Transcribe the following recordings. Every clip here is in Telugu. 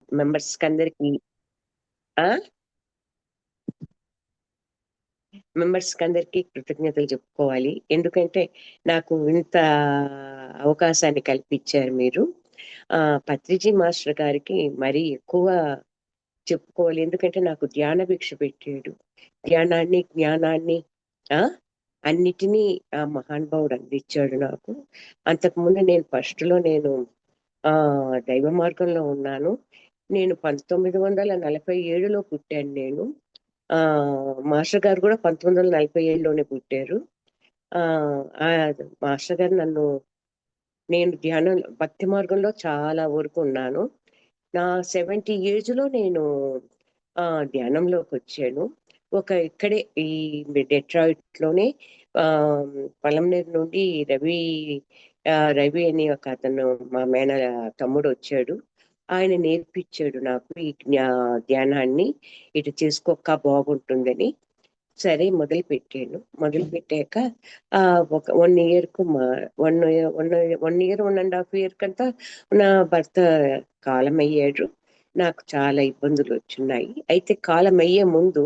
మెంబర్స్ అందరికి ఆ మెంబర్స్ అందరికీ కృతజ్ఞతలు చెప్పుకోవాలి. ఎందుకంటే నాకు ఇంత అవకాశాన్ని కల్పించారు మీరు. పత్రిజీ మాస్టర్ గారికి మరీ ఎక్కువ చెప్పుకోవాలి. ఎందుకంటే నాకు ధ్యాన భిక్ష పెట్టాడు. ధ్యానాన్ని, జ్ఞానాన్ని ఆ అన్నిటినీ ఆ మహానుభావుడు అందించాడు నాకు. అంతకుముందు నేను ఫస్ట్ లో నేను ఆ దైవ మార్గంలో ఉన్నాను. నేను 1947లో పుట్టాను నేను. ఆ మాస్టర్ గారు కూడా 1947లోనే పుట్టారు. ఆ ఆ మాస్టర్ గారు నేను ధ్యానం భక్తి మార్గంలో చాలా వరకు ఉన్నాను. నా 70 ఏజ్ లో నేను ఆ ధ్యానంలోకి వచ్చాను. ఇక్కడే ఈ డెట్రాయిట్ లోనే ఆ పలంనేరు నుండి రవి అని ఒక అతను మా తమ్ముడు వచ్చాడు. ఆయన నేర్పించాడు నాకు ఈ ధ్యానాన్ని. ఇటు చేసుకోక బాగుంటుందని. సరే మొదలు పెట్టాను. మొదలు పెట్టాక ఆ ఒక 1 ఇయర్ కు వన్ వన్ 1 ఇయర్ 1.5 ఇయర్ కంతా నా భర్త కాలమయ్యాడు. నాకు చాలా ఇబ్బందులు వచ్చున్నాయి. అయితే కాలమయ్యే ముందు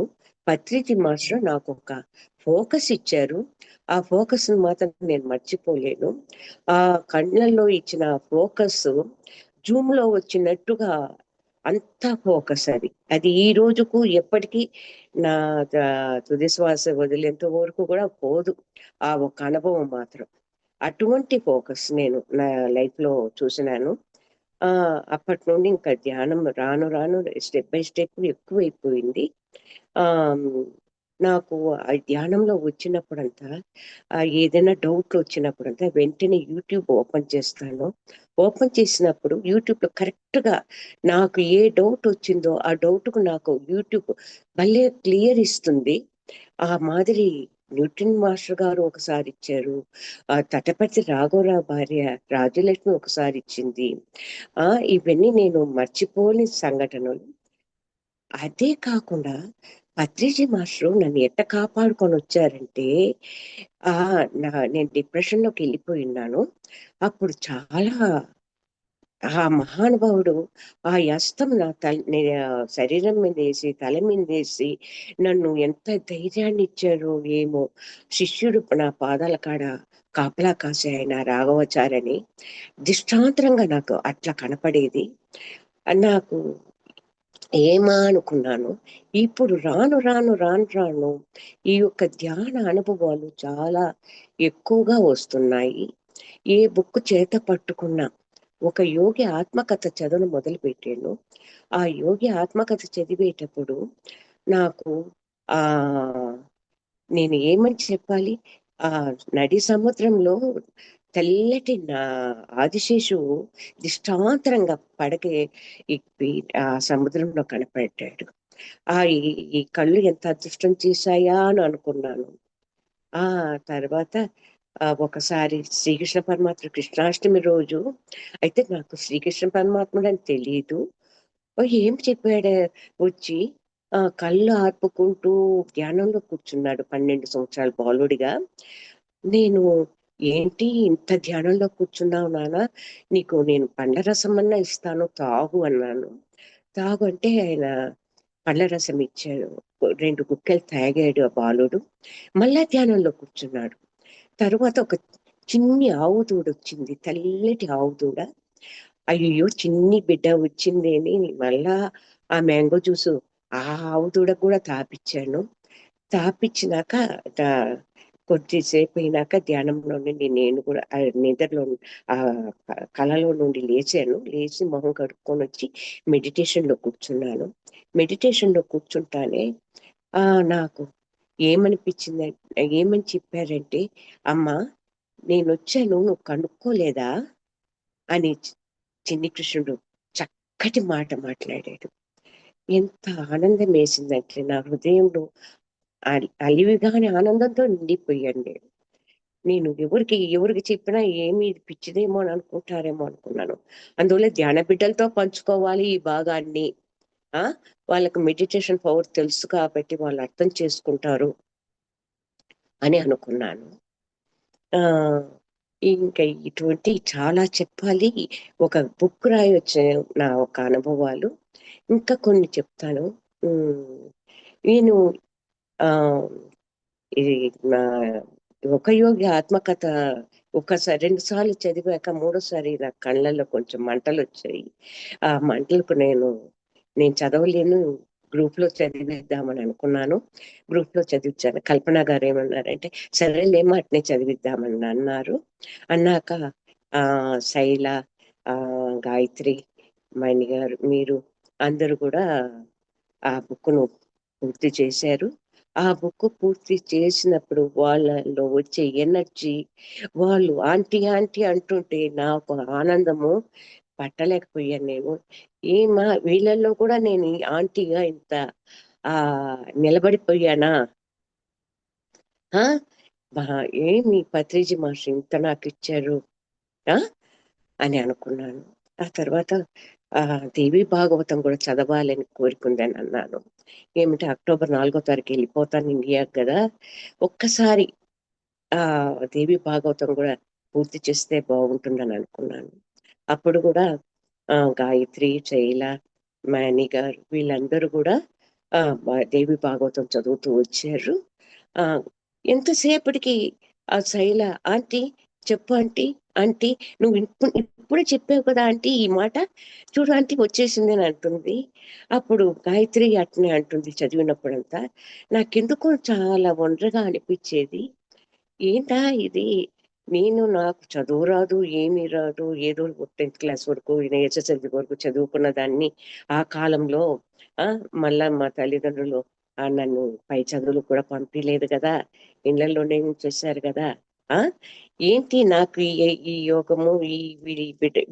పత్రిజీ మాస్టర్ నాకు ఒక ఫోకస్ ఇచ్చారు. ఆ ఫోకస్ మాత్రం నేను మర్చిపోలేను. ఆ కళ్ళల్లో ఇచ్చిన ఫోకస్ జూమ్ లో వచ్చినట్టుగా అంత ఫోకస్ అది అది ఈ రోజుకు ఎప్పటికీ నా తుది శ్వాస వదిలేంత వరకు కూడా పోదు. ఆ ఒక అనుభవం మాత్రం అటువంటి ఫోకస్ నేను నా లైఫ్ లో చూసినాను. ఆ అప్పటి నుండి ఇంకా ధ్యానం రాను రాను స్టెప్ బై స్టెప్ ఎక్కువైపోయింది. ఆ నాకు ఆ ధ్యానంలో వచ్చినప్పుడంతా ఏదైనా డౌట్ వచ్చినప్పుడంతా వెంటనే యూట్యూబ్ ఓపెన్ చేస్తాను. ఓపెన్ చేసినప్పుడు యూట్యూబ్ లో కరెక్ట్ గా నాకు ఏ డౌట్ వచ్చిందో ఆ డౌట్ కు నాకు యూట్యూబ్ భలే క్లియర్ ఇస్తుంది. ఆ మాదిరి న్యూటన్ మాస్టర్ గారు ఒకసారి ఇచ్చారు. తటపతి రాఘవరావు భార్య రాజలక్ష్మి ఒకసారి ఇచ్చింది. ఆ ఇవన్నీ నేను మర్చిపోని సంఘటనలు. అదే కాకుండా పత్రిజీ మాస్టర్ నన్ను ఎట్ట కాపాడుకొని వచ్చారంటే ఆ నేను డిప్రెషన్ లోకి వెళ్ళిపోయి ఉన్నాను. అప్పుడు చాలా ఆ మహానుభావుడు ఆ హస్తం నా శరీరం మీద వేసి తల మీద వేసి నన్ను ఎంత ధైర్యాన్ని ఇచ్చారో ఏమో. శిష్యుడు నా పాదాల కాడ కాపలా కాసే ఆయన రాఘవచారని దృష్టాంతరంగా నాకు అట్లా కనపడేది. నాకు ఏమా అనుకున్నాను. ఇప్పుడు రాను రాను రాను రాను ఈ యొక్క ధ్యాన అనుభవాలు చాలా ఎక్కువగా వస్తున్నాయి. ఏ బుక్ చేత పట్టుకున్నా ఒక యోగి ఆత్మకథ చదవను మొదలు పెట్టాను. ఆ యోగి ఆత్మకథ చదివేటప్పుడు నాకు ఆ నేను ఏమని చెప్పాలి, ఆ నడి సముద్రంలో తెల్లటి ఆదిశేషువు దిష్టాంతరంగా పడకే ఇప్పి ఆ సముద్రంలో కనపడ్డాడు. ఈ ఈ కళ్ళు ఎంత అదృష్టం చేశాయా అని అనుకున్నాను. ఆ తర్వాత ఒకసారి శ్రీకృష్ణ పరమాత్మ కృష్ణాష్టమి రోజు అయితే నాకు శ్రీకృష్ణ పరమాత్ముడు అని తెలియదు. ఏం చెప్పాడు వచ్చి కళ్ళు ఆర్పుకుంటూ ధ్యానంలో కూర్చున్నాడు 12 సంవత్సరాల బాలుడిగా. నేను ఏంటి ఇంత ధ్యానంలో కూర్చున్నావు నాన్న, నీకు నేను పండ్ల రసం అన్నా ఇస్తాను తాగు అన్నాను. తాగు అంటే ఆయన పండ్ల రసం ఇచ్చాడు. 2 గుక్కెలు తాగాడు ఆ బాలుడు. మళ్ళా ధ్యానంలో కూర్చున్నాడు. తరువాత ఒక చిన్ని ఆవు దూడ వచ్చింది, తెల్లటి ఆవు దూడ. అయ్యో చిన్ని బిడ్డ వచ్చింది అని మళ్ళా ఆ మ్యాంగో జ్యూస్ ఆ ఆవు దూడకు కూడా తాపిచ్చాను. తాపిచ్చినాక దా- కొద్దిసేపు అయినాక ధ్యానంలో నుండి నేను కూడా నిద్రలో ఆ కలలో నుండి లేచాను. లేచి మొహం కడుక్కొని వచ్చి మెడిటేషన్ లో కూర్చున్నాను. మెడిటేషన్ లో కూర్చుంటానే నాకు ఏమనిపించింది, ఏమని చెప్పారంటే, అమ్మా నేను వచ్చాను నువ్వు కనుక్కోలేదా అని చిన్ని కృష్ణుడు చక్కటి మాట మాట్లాడాడు. ఎంత ఆనందం వేసిందంటే నా హృదయంలో అలివిగాని ఆనందంతో నిండిపోయాను నేను. నేను ఎవరికి చెప్పినా ఏమి ఇది పిచ్చిదేమో అని అనుకుంటారేమో అనుకున్నాను. అందువల్ల ధ్యాన బిడ్డలతో పంచుకోవాలి ఈ భాగాన్ని. ఆ వాళ్ళకి మెడిటేషన్ పవర్ తెలుసు కాబట్టి వాళ్ళు అర్థం చేసుకుంటారు అని అనుకున్నాను. ఆ ఇంకా ఇటువంటి చాలా చెప్పాలి. ఒక బుక్ రాయొచ్చు నా ఒక అనుభవాలు. ఇంకా కొన్ని చెప్తాను. ఉమ్, నేను ఆ ఇది నా ఒక యోగి ఆత్మకథ ఒకసారి 2 సార్లు చదివాక మూడోసారి నా కళ్ళల్లో కొంచెం మంటలు వచ్చాయి. ఆ మంటలకు నేను చదవలేను. గ్రూప్ లో చదివిద్దామని అనుకున్నాను. గ్రూప్ లో చదివించాను. కల్పన గారు ఏమన్నారంటే సరేలేమో అట్నే చదివిద్దామని అన్నారు. అన్నాక ఆ శైల, ఆ గాయత్రి, మణి గారు, మీరు అందరూ కూడా ఆ బుక్ ను పూర్తి చేశారు. ఆ బుక్ పూర్తి చేసినప్పుడు వాళ్ళలో వచ్చే ఎనర్జీ, వాళ్ళు ఆంటీ ఆంటీ అంటుంటే నాకు ఆనందము పట్టలేకపోయాను నేను. ఏమా వీళ్ళల్లో కూడా నేను ఈ ఆంటీగా ఇంత ఆ నిలబడిపోయానా? ఆ ఏమి పత్రిజీ మాస్టర్ ఇంత నాకు ఇచ్చారు ఆ అని అనుకున్నాను. ఆ తర్వాత ఆ దేవి భాగవతం కూడా చదవాలని కోరుకుందని అన్నాను. ఏమిటి అక్టోబర్ 4వ తారీఖు వెళ్ళిపోతాను ఇండియాకి కదా, ఒక్కసారి ఆ దేవి భాగవతం కూడా పూర్తి చేస్తే బాగుంటుందని అనుకున్నాను. అప్పుడు కూడా గాయత్రి, శైల, మాని గారు వీళ్ళందరూ కూడా దేవి భాగవతం చదువుతూ వచ్చారు. ఆ ఎంతసేపటికి ఆ శైల ఆంటీ చెప్పు ఆంటీ, ఆంటీ నువ్వు ఇప్పుడే చెప్పావు కదా ఆంటీ ఈ మాట, చూడు ఆంటీ వచ్చేసింది అని అంటుంది. అప్పుడు గాయత్రి అట్నే అంటుంది చదివినప్పుడంతా. నాకెందుకో చాలా ఒంటరిగా అనిపించేది. ఏంటా ఇది, నాకు చదువు రాదు ఏమీ రాదు, ఏదో 10th క్లాస్ వరకు ఎస్ఎస్ఎల్సి వరకు చదువుకున్న దాన్ని ఆ కాలంలో. ఆ మళ్ళా మా తల్లిదండ్రులు నన్ను పై చదువులు కూడా పంపించలేదు కదా, ఇళ్లలోనే చేశారు కదా. ఆ ఏంటి నాకు ఈ యోగము,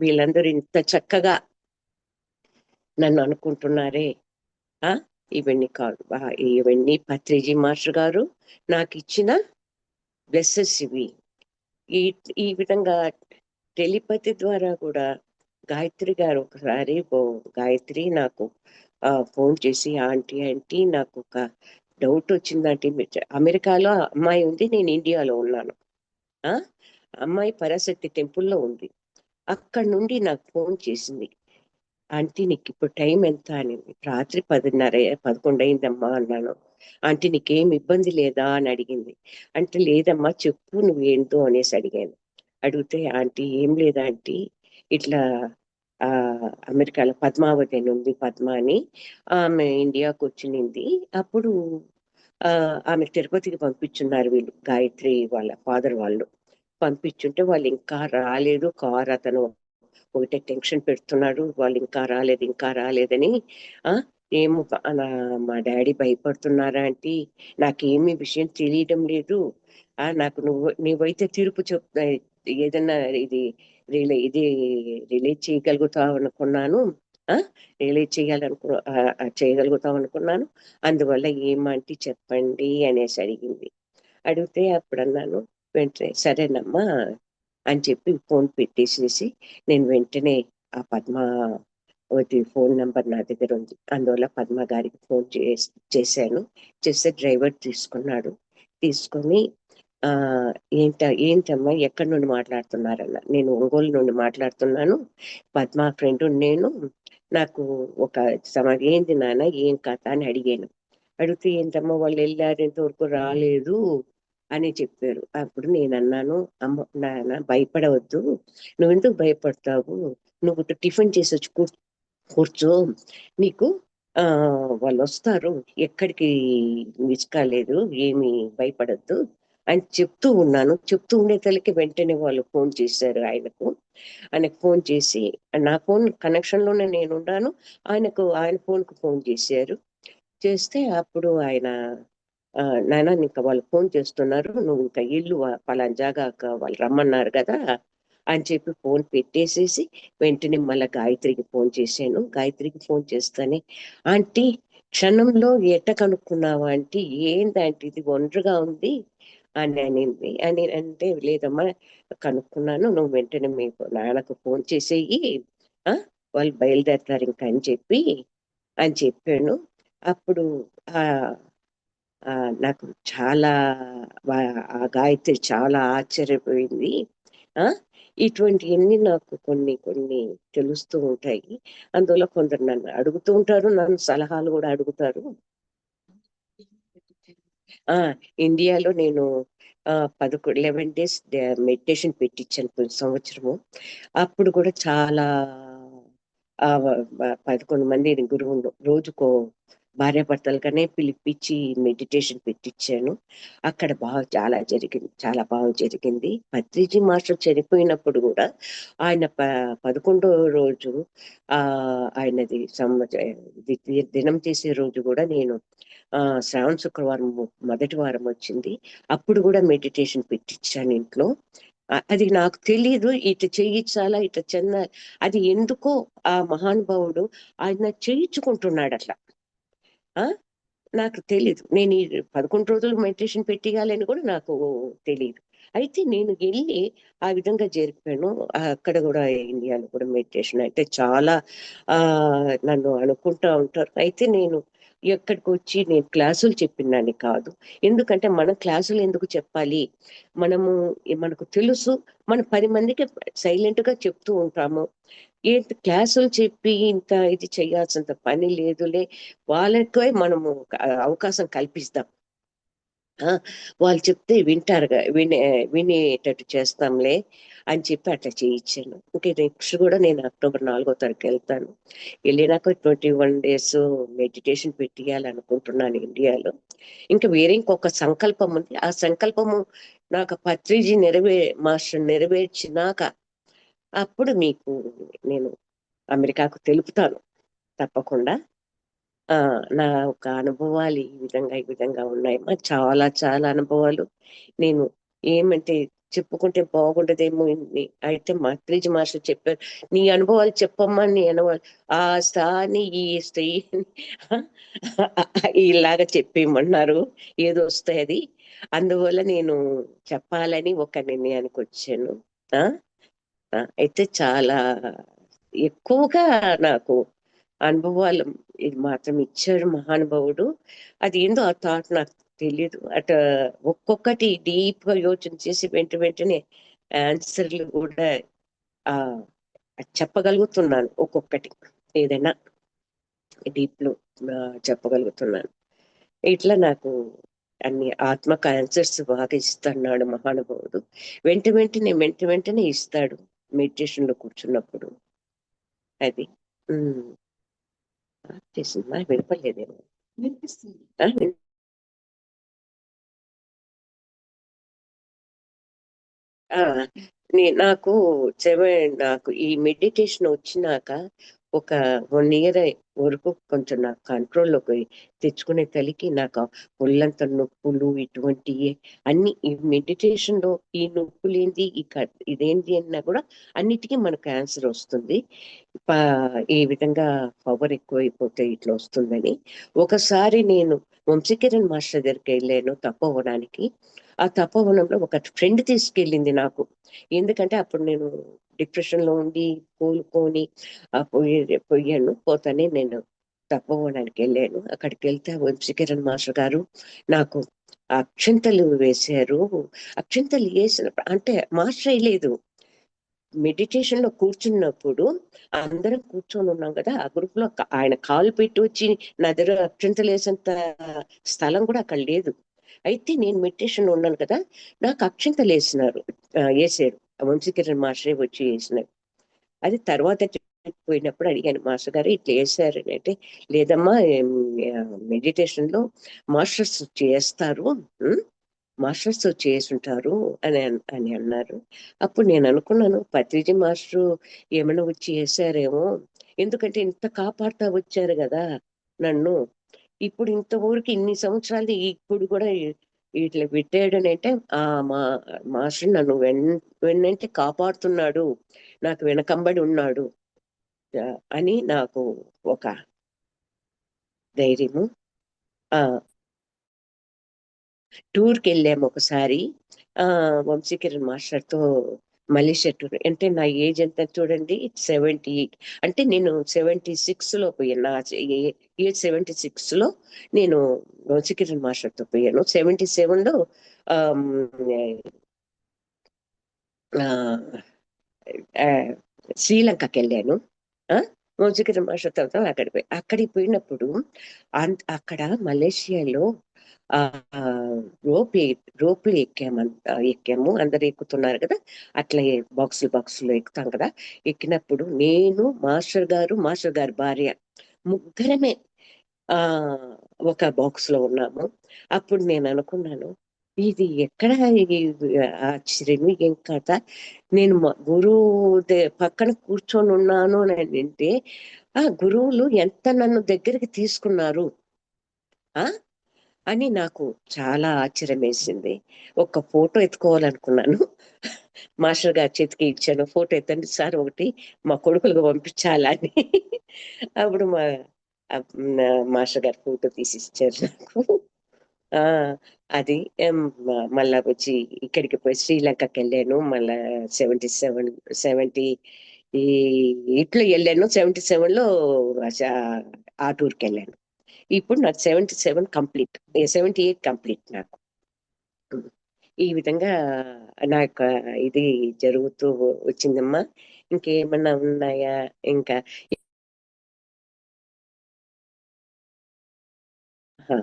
వీళ్ళందరూ ఇంత చక్కగా నన్ను అనుకుంటున్నారే. ఆ ఇవన్నీ కాదు, ఇవన్నీ పత్రిజీ మాస్టర్ గారు నాకు ఇచ్చిన బ్లెస్సెస్ ఇవి. ఈ ఈ విధంగా టెలిపతి ద్వారా కూడా గాయత్రి గారు ఒకసారి గాయత్రి నాకు ఫోన్ చేసి ఆంటీ ఆంటీ నాకు ఒక డౌట్ వచ్చిందంటే, అమెరికాలో అమ్మాయి ఉంది, నేను ఇండియాలో ఉన్నాను. ఆ అమ్మాయి పరాశక్తి టెంపుల్లో ఉంది. అక్కడ నుండి నాకు ఫోన్ చేసింది. ఆంటీ నీకు ఇప్పుడు టైం ఎంత అనింది. రాత్రి 10:30 11 అయిందమ్మా అన్నాను. ఆంటీ నీకేం ఇబ్బంది లేదా అని అడిగింది. అంటే లేదమ్మా చెప్పు నువ్వేంటో అనేసి అడిగాను. అడిగితే ఆంటీ ఏం లేదా ఆంటీ, ఇట్లా ఆ అమెరికాలో పద్మావతి అని ఉంది, పద్మ అని, ఆమె ఇండియాకు వచ్చింది. అప్పుడు ఆమె తిరుపతికి పంపించున్నారు వీళ్ళు, గాయత్రి వాళ్ళ ఫాదర్ వాళ్ళు పంపించుంటే వాళ్ళు ఇంకా రాలేదు. కార్ అతను ఒకటే టెన్షన్ పెడుతున్నాడు, వాళ్ళు ఇంకా రాలేదు ఇంకా రాలేదని. ఆ ఏమో మా డాడీ భయపడుతున్నారా అంటే నాకేమీ విషయం తెలియడం లేదు. నాకు నువ్వైతే తీర్పు చెప్తా, ఏదన్నా ఇది ఇది రిలీజ్ చేయగలుగుతావు అనుకున్నాను. ఆ రిలీజ్ చేయగలుగుతాం అనుకున్నాను. అందువల్ల ఏమంటే చెప్పండి అనేసి అడిగింది. అడిగితే అప్పుడు అన్నాను, వెంటనే సరేనమ్మా అని చెప్పి ఫోన్ పెట్టేసేసి నేను వెంటనే ఆ పద్మావతి ఫోన్ నంబర్ నా దగ్గర ఉంది, అందువల్ల పద్మ గారికి ఫోన్ చేశాను. చేస్తే డ్రైవర్ తీసుకున్నాడు. తీసుకొని ఆ ఏంటమ్మా ఎక్కడి నుండి మాట్లాడుతున్నారన్న, నేను ఒంగోలు నుండి మాట్లాడుతున్నాను, పద్మ ఫ్రెండ్ నేను. నాకు ఒక ఏంది నాన్న ఏం కథ అని అడిగాను. అడిగితే ఏంటమ్మా వాళ్ళు వెళ్ళారు ఇంతవరకు రాలేదు అని చెప్పారు. అప్పుడు నేను అన్నాను, అమ్మ నాన్న భయపడవద్దు, నువ్వెందుకు భయపడతావు, నువ్వు టిఫిన్ చేసి వచ్చి కూర్చో, నీకు ఆ వాళ్ళు వస్తారు, ఎక్కడికి మిస్ కాలేదు, ఏమి భయపడద్దు అని చెప్తూ ఉన్నాను. చెప్తూ ఉండే తలకి వెంటనే వాళ్ళు ఫోన్ చేశారు ఆయనకు. ఆయనకు ఫోన్ చేసి నా ఫోన్ కనెక్షన్ లోనే నేను ఉన్నాను, ఆయన ఫోన్ కు ఫోన్ చేశారు. చేస్తే అప్పుడు ఆయన నాన్న ఇంకా వాళ్ళు ఫోన్ చేస్తున్నారు, నువ్వు ఇంకా ఇల్లు పలానా జాగాక వాళ్ళు రమ్మన్నారు కదా అని చెప్పి ఫోన్ పెట్టేసేసి వెంటనే మళ్ళీ గాయత్రికి ఫోన్ చేశాను. గాయత్రికి ఫోన్ చేస్తానే ఆంటీ క్షణంలో ఎట్ట కనుక్కున్నావా ఆంటీ, ఏంటంటే ఇది ఒంటరిగా ఉంది అని అనింది. అని అంటే లేదమ్మా కనుక్కున్నాను, నువ్వు వెంటనే మీ నాన్నకు ఫోన్ చేసేయి, ఆ వాళ్ళు బయలుదేరతారు ఇంకా అని చెప్పాను. అప్పుడు ఆ నాకు చాలా ఆ గాయత్రి చాలా ఆశ్చర్యపోయింది. ఆ ఇటువంటివన్నీ నాకు కొన్ని కొన్ని తెలుస్తూ ఉంటాయి. అందువల్ల కొందరు నన్ను అడుగుతూ ఉంటారు, నన్ను సలహాలు కూడా అడుగుతారు. ఆ ఇండియాలో నేను 11 డేస్ మెడిటేషన్ పెట్టించాను పోయిన సంవత్సరము. అప్పుడు కూడా చాలా 11 మంది గురువులు రోజుకో భార్యాభర్తలుగానే పిలిపించి మెడిటేషన్ పెట్టించాను. అక్కడ బాగా చాలా బాగా జరిగింది. పత్రిజీ మాస్టర్ చనిపోయినప్పుడు కూడా ఆయన 11వ రోజు ఆ ఆయనది దినం చేసే రోజు కూడా నేను శ్రావణ శుక్రవారం మొదటి వారం వచ్చింది. అప్పుడు కూడా మెడిటేషన్ పెట్టించాను ఇంట్లో. అది నాకు తెలీదు, ఇటు చేయించాలా ఇటు చెంద అది ఎందుకో ఆ మహానుభావుడు ఆయన చేయించుకుంటున్నాడు అట్లా. ఆ నాకు తెలీదు. నేను ఈ 11 రోజులు మెడిటేషన్ పెట్టియాలని కూడా నాకు తెలీదు. అయితే నేను వెళ్ళి ఆ విధంగా జరిపాను. అక్కడ కూడా ఇండియాలో కూడా మెడిటేషన్ అయితే చాలా నన్ను అనుకుంటా ఉంటారు. అయితే నేను ఎక్కడికి వచ్చి నేను క్లాసులు చెప్పినాన్ని కాదు. ఎందుకంటే మనం క్లాసులు ఎందుకు చెప్పాలి? మనము మనకు తెలుసు. మనం 10 మందికి సైలెంట్ గా చెప్తూ ఉంటాము. ఏంటి క్లాసులు చెప్పి ఇంత ఇది చేయాల్సినంత పని లేదులే. వాళ్ళకే మనము అవకాశం కల్పిస్తాం. ఆ! వాళ్ళు చెప్తే వింటారుగా వినేటట్టు చేస్తాంలే అని చెప్పి అట్లా చేయిచ్చాను. ఇంక నెక్స్ట్ కూడా నేను అక్టోబర్ 4వ తారీఖు వెళ్తాను. వెళ్ళినాక 21 డేస్ మెడిటేషన్ పెట్టియాలనుకుంటున్నాను ఇండియాలో. ఇంకా వేరే ఇంకొక సంకల్పం ఉంది. ఆ సంకల్పము నాకు పత్రిజీ మాస్టర్ నెరవేర్చినాక అప్పుడు మీకు నేను అమెరికాకు తెలుపుతాను తప్పకుండా. ఆ నా ఒక అనుభవాలు ఈ విధంగా ఉన్నాయమ్మా. చాలా చాలా అనుభవాలు. నేను ఏమంటే చెప్పుకుంటే బాగుండదేమో అయితే మాత్రిజీ మాస్టర్ చెప్పారు, నీ అనుభవాలు చెప్పమ్మా, నీ అనుభవాలు ఆ స్థాని ఈ స్త్రీ ఇలాగా చెప్పేయమన్నారు. ఏదో వస్తాయి అది. అందువల్ల నేను చెప్పాలని ఒక నిర్ణయానికి వచ్చాను. ఆ అయితే చాలా ఎక్కువగా నాకు అనుభవాలు ఇది మాత్రం ఇచ్చాడు మహానుభావుడు. అది ఏందో ఆ థాట్ నాకు తెలియదు. ఒక్కొక్కటి డీప్ గా యోచన చేసి వెంటనే ఆన్సర్లు కూడా ఆ చెప్పగలుగుతున్నాను. ఒక్కొక్కటి ఏదైనా డీప్ లో చెప్పగలుగుతున్నాను. ఇట్లా నాకు అన్ని ఆత్మకు ఆన్సర్స్ బాగా ఇస్తున్నాడు మహానుభావుడు. వెంటనే ఇస్తాడు మెడిటేషన్ లో కూర్చున్నప్పుడు. అది చేసింది వినపడలేదేమో. వినిపిస్తుంది. ఆ! నాకు నాకు ఈ మెడిటేషన్ వచ్చినాక ఒక 1 ఇయర్ వరకు కొంచెం నాకు కంట్రోల్‌లోకి తెచ్చుకునే తలికి నాకు ఒళ్ళంతా నొప్పులు ఇటువంటియి అన్నీ ఈ మెడిటేషన్‌లో ఈ నొప్పులేంది, ఇదేంటి అన్నా కూడా అన్నిటికి మనకు ఆన్సర్ వస్తుంది. ప ఈ విధంగా పవర్ ఎక్కువైపోతే ఇట్లా వస్తుందని. ఒకసారి నేను వంశీకిరణ్ మాస్టర్ దగ్గరికెళ్ళాను తపోవనానికి. ఆ తపోవనంలో ఒక ఫ్రెండ్ తీసుకెళ్ళింది నాకు. ఎందుకంటే అప్పుడు నేను డిప్రెషన్ లో ఉండి కోలుకొని పోయాను. పోతానే నేను తపోవనానికి వెళ్ళాను. అక్కడికి వెళ్తే వంశీకిరణ్ మాస్టర్ గారు నాకు అక్షింతలు వేశారు. అక్షింతలు వేసినప్పుడు అంటే మాస్టర్ వేయలేదు. మెడిటేషన్ లో కూర్చున్నప్పుడు అందరం కూర్చొని ఉన్నాం కదా, ఆ గ్రూప్ లో ఆయన కాలు పెట్టి వచ్చి నా దగ్గర అక్షింతలు వేసేంత స్థలం కూడా అక్కడ లేదు. అయితే నేను మెడిటేషన్ లో ఉన్నాను కదా, నాకు అక్షింతలు వేసారు. వంశీకిరణ్ మాస్టరే వచ్చి వేసినారు. అది తర్వాత పోయినప్పుడు అడిగాను, మాస్టర్ గారు ఇట్లా వేసారు అంటే, లేదమ్మా మెడిటేషన్ లో మాస్టర్స్ చేస్తారు, మాస్టర్స్ చేసుంటారు అని అన్నారు. అప్పుడు నేను అనుకున్నాను, పత్రిజీ మాస్టరు ఏమైనా వచ్చి చేశారేమో. ఎందుకంటే ఇంత కాపాడుతా వచ్చారు కదా నన్ను. ఇప్పుడు ఇంతవరకు ఇన్ని సంవత్సరాలు ఇప్పుడు కూడా ఇట్లా పెట్టాడని అంటే ఆ మా మాస్టర్ నన్ను వెన్నంటే కాపాడుతున్నాడు, నాకు వెనకంబడి ఉన్నాడు అని నాకు ఒక ధైర్యము. ఆ టూర్‌కి వెళ్ళాము ఒకసారి. Vamshikiran మాస్టర్‌తో Malaysia tour. అంటే నా ఏజ్ ఎంత చూడండి, 78. అంటే నేను 76లో పోయాను. నా ఏజ్ 76లో నేను వంశీకిరణ్ మాస్టర్‌తో పోయాను. 77లో ఆహ్, హ్మ్, ఆ, ఆ, శ్రీలంకకి వెళ్ళాను. ఆ, మోజుగిరి మాస్టర్ తర్వాత అక్కడికి పోయినప్పుడు అక్కడ మలేషియాలో ఆ రోప్ రోప్లు ఎక్కాము, అందరు ఎక్కుతున్నారు కదా. అట్లా బాక్సులు ఎక్కుతాం కదా. ఎక్కినప్పుడు నేను, మాస్టర్ గారు భార్య, ముగ్గురమే ఆ ఒక బాక్స్ లో ఉన్నాము. అప్పుడు నేను అనుకున్నాను, ఇది ఎక్కడ ఆశ్చర్యం ఏం కథ. నేను గురువు పక్కన కూర్చొని ఉన్నాను అని అంటే, ఆ గురువులు ఎంత నన్ను దగ్గరికి తీసుకున్నారు ఆ అని నాకు చాలా ఆశ్చర్యం వేసింది. ఒక ఫోటో ఎత్తుకోవాలనుకున్నాను. మాస్టర్ గారి చేతికి ఇచ్చాను, ఫోటో ఎత్తండి సార్ ఒకటి మా కొడుకులకు పంపించాలని. అప్పుడు ఆ, మాస్టర్ గారు ఫోటో తీసి ఇచ్చారు నాకు. ఆ అది మళ్ళా వచ్చి ఇక్కడికి పోయి శ్రీలంకకి వెళ్ళాను. మళ్ళా 77 ఈ ఇట్లో వెళ్ళాను. 77లో ఆ టూర్కి వెళ్ళాను. ఇప్పుడు నాకు 77 కంప్లీట్, 78 కంప్లీట్ నాకు. ఈ విధంగా నా యొక్క ఇది జరుగుతూ వచ్చిందమ్మా. ఇంకేమన్నా ఉన్నాయా ఇంకా? ఆ,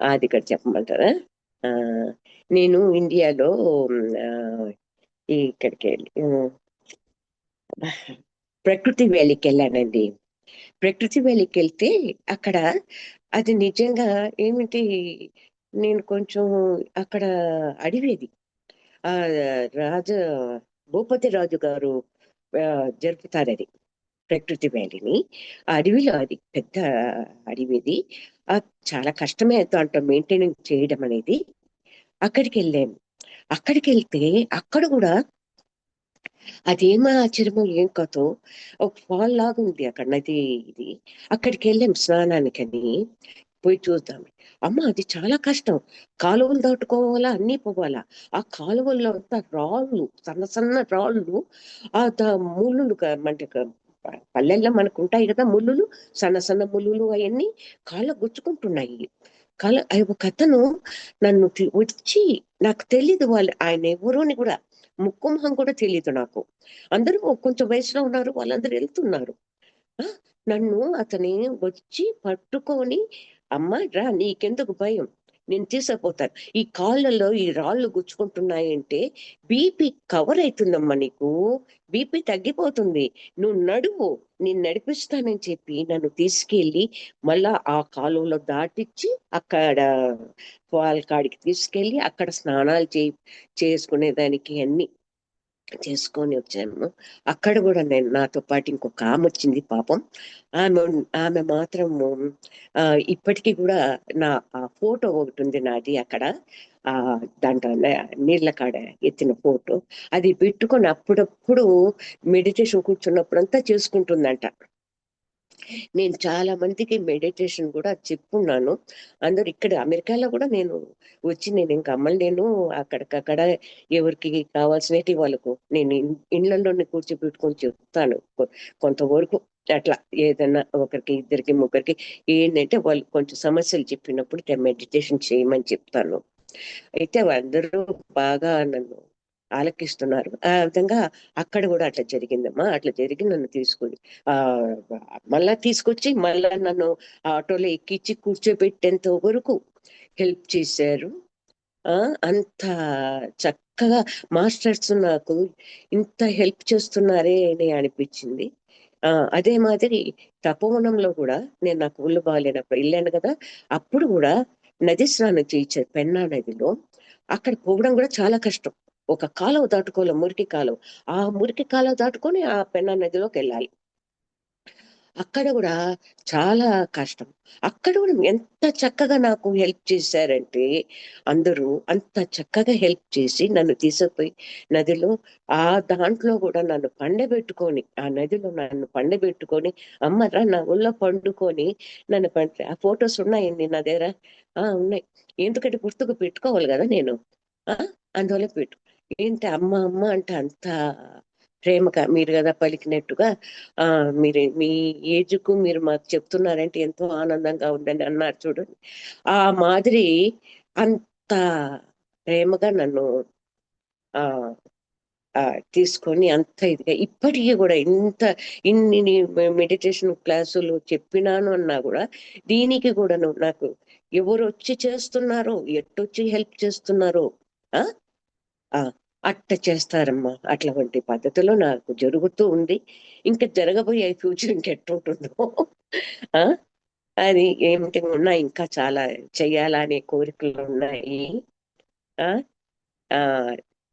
అది ఇక్కడ చెప్పమంటారా? ఆ, నేను ఇండియాలో ఆ, ఇక్కడికి వెళ్ళి ప్రకృతి వ్యాలీకి వెళ్ళానండి. ప్రకృతి వ్యాలీకి వెళ్తే అక్కడ అది నిజంగా ఏమిటి, నేను కొంచెం అక్కడ అడివేది ఆ రాజ భూపతి రాజు గారు ఆ, జరుపుతారు అది, ప్రకృతి వ్యాలీని. ఆ అడవిలో అది పెద్ద అడవిది. ఆ చాలా కష్టమే దాంట్లో మెయింటెనెన్స్ చేయడం అనేది. అక్కడికి వెళ్ళాను. అక్కడికి వెళ్తే అక్కడ కూడా అదేమో ఆశ్చర్యమో ఏం కథో, ఒక ఫాల్ లాగా ఉంది అక్కడ, నది ఇది. అక్కడికి వెళ్ళాం స్నానానికని. పోయి చూద్దాం. అమ్మ అది చాలా కష్టం. కాలువలు దాటుకోవాలా, అన్నీ పోవాలా. ఆ కాలువల్లో అంతా రాళ్ళు, సన్న సన్న రాళ్ళు. ముళ్ళులు అంటే పల్లెల్లో మనకు ఉంటాయి కదా ముళ్ళులు, సన్న సన్న ముళ్ళులు అవన్నీ కాళ్ళ గుచ్చుకుంటున్నాయి. ఒక అతను నన్ను వచ్చి, నాకు తెలీదు వాళ్ళు ఆయన ఎవరు అని కూడా, ముక్కు మొహం కూడా తెలియదు నాకు. అందరూ కొంచెం వయసులో ఉన్నారు, వాళ్ళందరూ వెళ్తున్నారు. ఆ, నన్ను అతని వచ్చి పట్టుకొని, అమ్మ రా, నీకెందుకు భయం, నేను తీసుకుపోతాను. ఈ కాళ్ళలో ఈ రాళ్ళు గుచ్చుకుంటున్నాయంటే బీపీ కవర్ అవుతుందమ్మా నీకు, బీపీ తగ్గిపోతుంది, నువ్వు నడువు, నేను నడిపిస్తానని చెప్పి నన్ను తీసుకెళ్ళి మళ్ళా ఆ కాలువలో దాటిచ్చి అక్కడ వాళ్ళ కాడికి తీసుకెళ్ళి అక్కడ స్నానాలు చేసుకునేదానికి అన్ని చేసుకొని వచ్చాము. అక్కడ కూడా నేను, నాతో పాటు ఇంకొక ఆమె వచ్చింది పాపం. ఆమె ఆమె మాత్రము ఆ ఇప్పటికీ కూడా నా ఆ ఫోటో ఒకటి ఉంది నాది అక్కడ. ఆ దాంట్లో నీళ్ళ కాడ ఎత్తిన ఫోటో అది పెట్టుకొని అప్పుడప్పుడు మెడిటేషన్ కూర్చున్నప్పుడంతా చేసుకుంటుందంట. నేను చాలా మందికి మెడిటేషన్ కూడా చెప్పున్నాను. అందరు ఇక్కడ అమెరికాలో కూడా నేను వచ్చి, నేను ఇంకా అమ్మలేను, అక్కడికక్కడ ఎవరికి కావాల్సినవి వాళ్ళకు నేను ఇళ్లలోనే కూర్చోబెట్టుకొని చెప్తాను. కొంతవరకు అట్లా ఏదైనా ఒకరికి ఇద్దరికి ముగ్గురికి ఏంటంటే వాళ్ళు కొంచెం సమస్యలు చెప్పినప్పుడు మెడిటేషన్ చేయమని చెప్తాను. అయితే వాళ్ళందరూ బాగా నన్ను ఆలకిస్తున్నారు. ఆ విధంగా అక్కడ కూడా అట్లా జరిగిందమ్మా. అట్లా జరిగి నన్ను తీసుకుని ఆ మళ్ళా తీసుకొచ్చి మళ్ళా నన్ను ఆటోలో ఎక్కించి కూర్చోబెట్టేంత వరకు హెల్ప్ చేశారు. ఆ అంత చక్కగా మాస్టర్స్ నాకు ఇంత హెల్ప్ చేస్తున్నారే అని అనిపించింది. ఆ అదే మాదిరి తపోవనంలో కూడా నేను, నాకు ఒళ్ళు బాగాలేనప్పుడు వెళ్ళాను కదా, అప్పుడు కూడా నది స్నానం చేయించారు పెన్నా నదిలో. అక్కడ పోవడం కూడా చాలా కష్టం. ఒక కాలువ దాటుకోవాలి, మురికి కాలువ. ఆ మురికి కాలువ దాటుకొని ఆ పెన్నా నదిలోకి వెళ్ళాలి. అక్కడ కూడా చాలా కష్టం. అక్కడ కూడా ఎంత చక్కగా నాకు హెల్ప్ చేశారంటే, అందరూ అంత చక్కగా హెల్ప్ చేసి నన్ను తీసుకుపోయి నదిలో, ఆ దాంట్లో కూడా నన్ను పండబెట్టుకొని, ఆ నదిలో నన్ను పండబెట్టుకొని, అమ్మరా నా ఒళ్ళో పండుకొని నన్ను ఆ ఫొటోస్ ఉన్నాయండి నా దగ్గర. ఉన్నాయి. ఎందుకంటే గుర్తుకు పెట్టుకోవాలి కదా నేను. ఆ అందువల్ల పెట్టు. ఏంటి అమ్మ అమ్మ అంటే అంత ప్రేమగా మీరు కదా పలికినట్టుగా, ఆ మీరు మీ ఏజ్ కు మీరు మాకు చెప్తున్నారంటే ఎంతో ఆనందంగా ఉందని అన్నారు చూడండి. ఆ మాదిరి అంత ప్రేమగా నన్ను ఆ తీసుకొని అంత ఇదిగా ఇప్పటికీ కూడా ఇన్ని మెడిటేషన్ క్లాసులు చెప్పినాను అన్నా కూడా దీనికి కూడాను నాకు ఎవరు వచ్చి చేస్తున్నారో, ఎట్టొచ్చి హెల్ప్ చేస్తున్నారో ఆ ఆ అట్ట చేస్తారమ్మా. అట్లాంటి పద్ధతిలో నాకు జరుగుతూ ఉంది. ఇంకా జరగబోయే ఫ్యూచర్ ఇంకెట్టుంటుందో ఆ అది ఏమిటి ఉన్నాయి, ఇంకా చాలా చెయ్యాలనే కోరికలు ఉన్నాయి. ఆ ఆ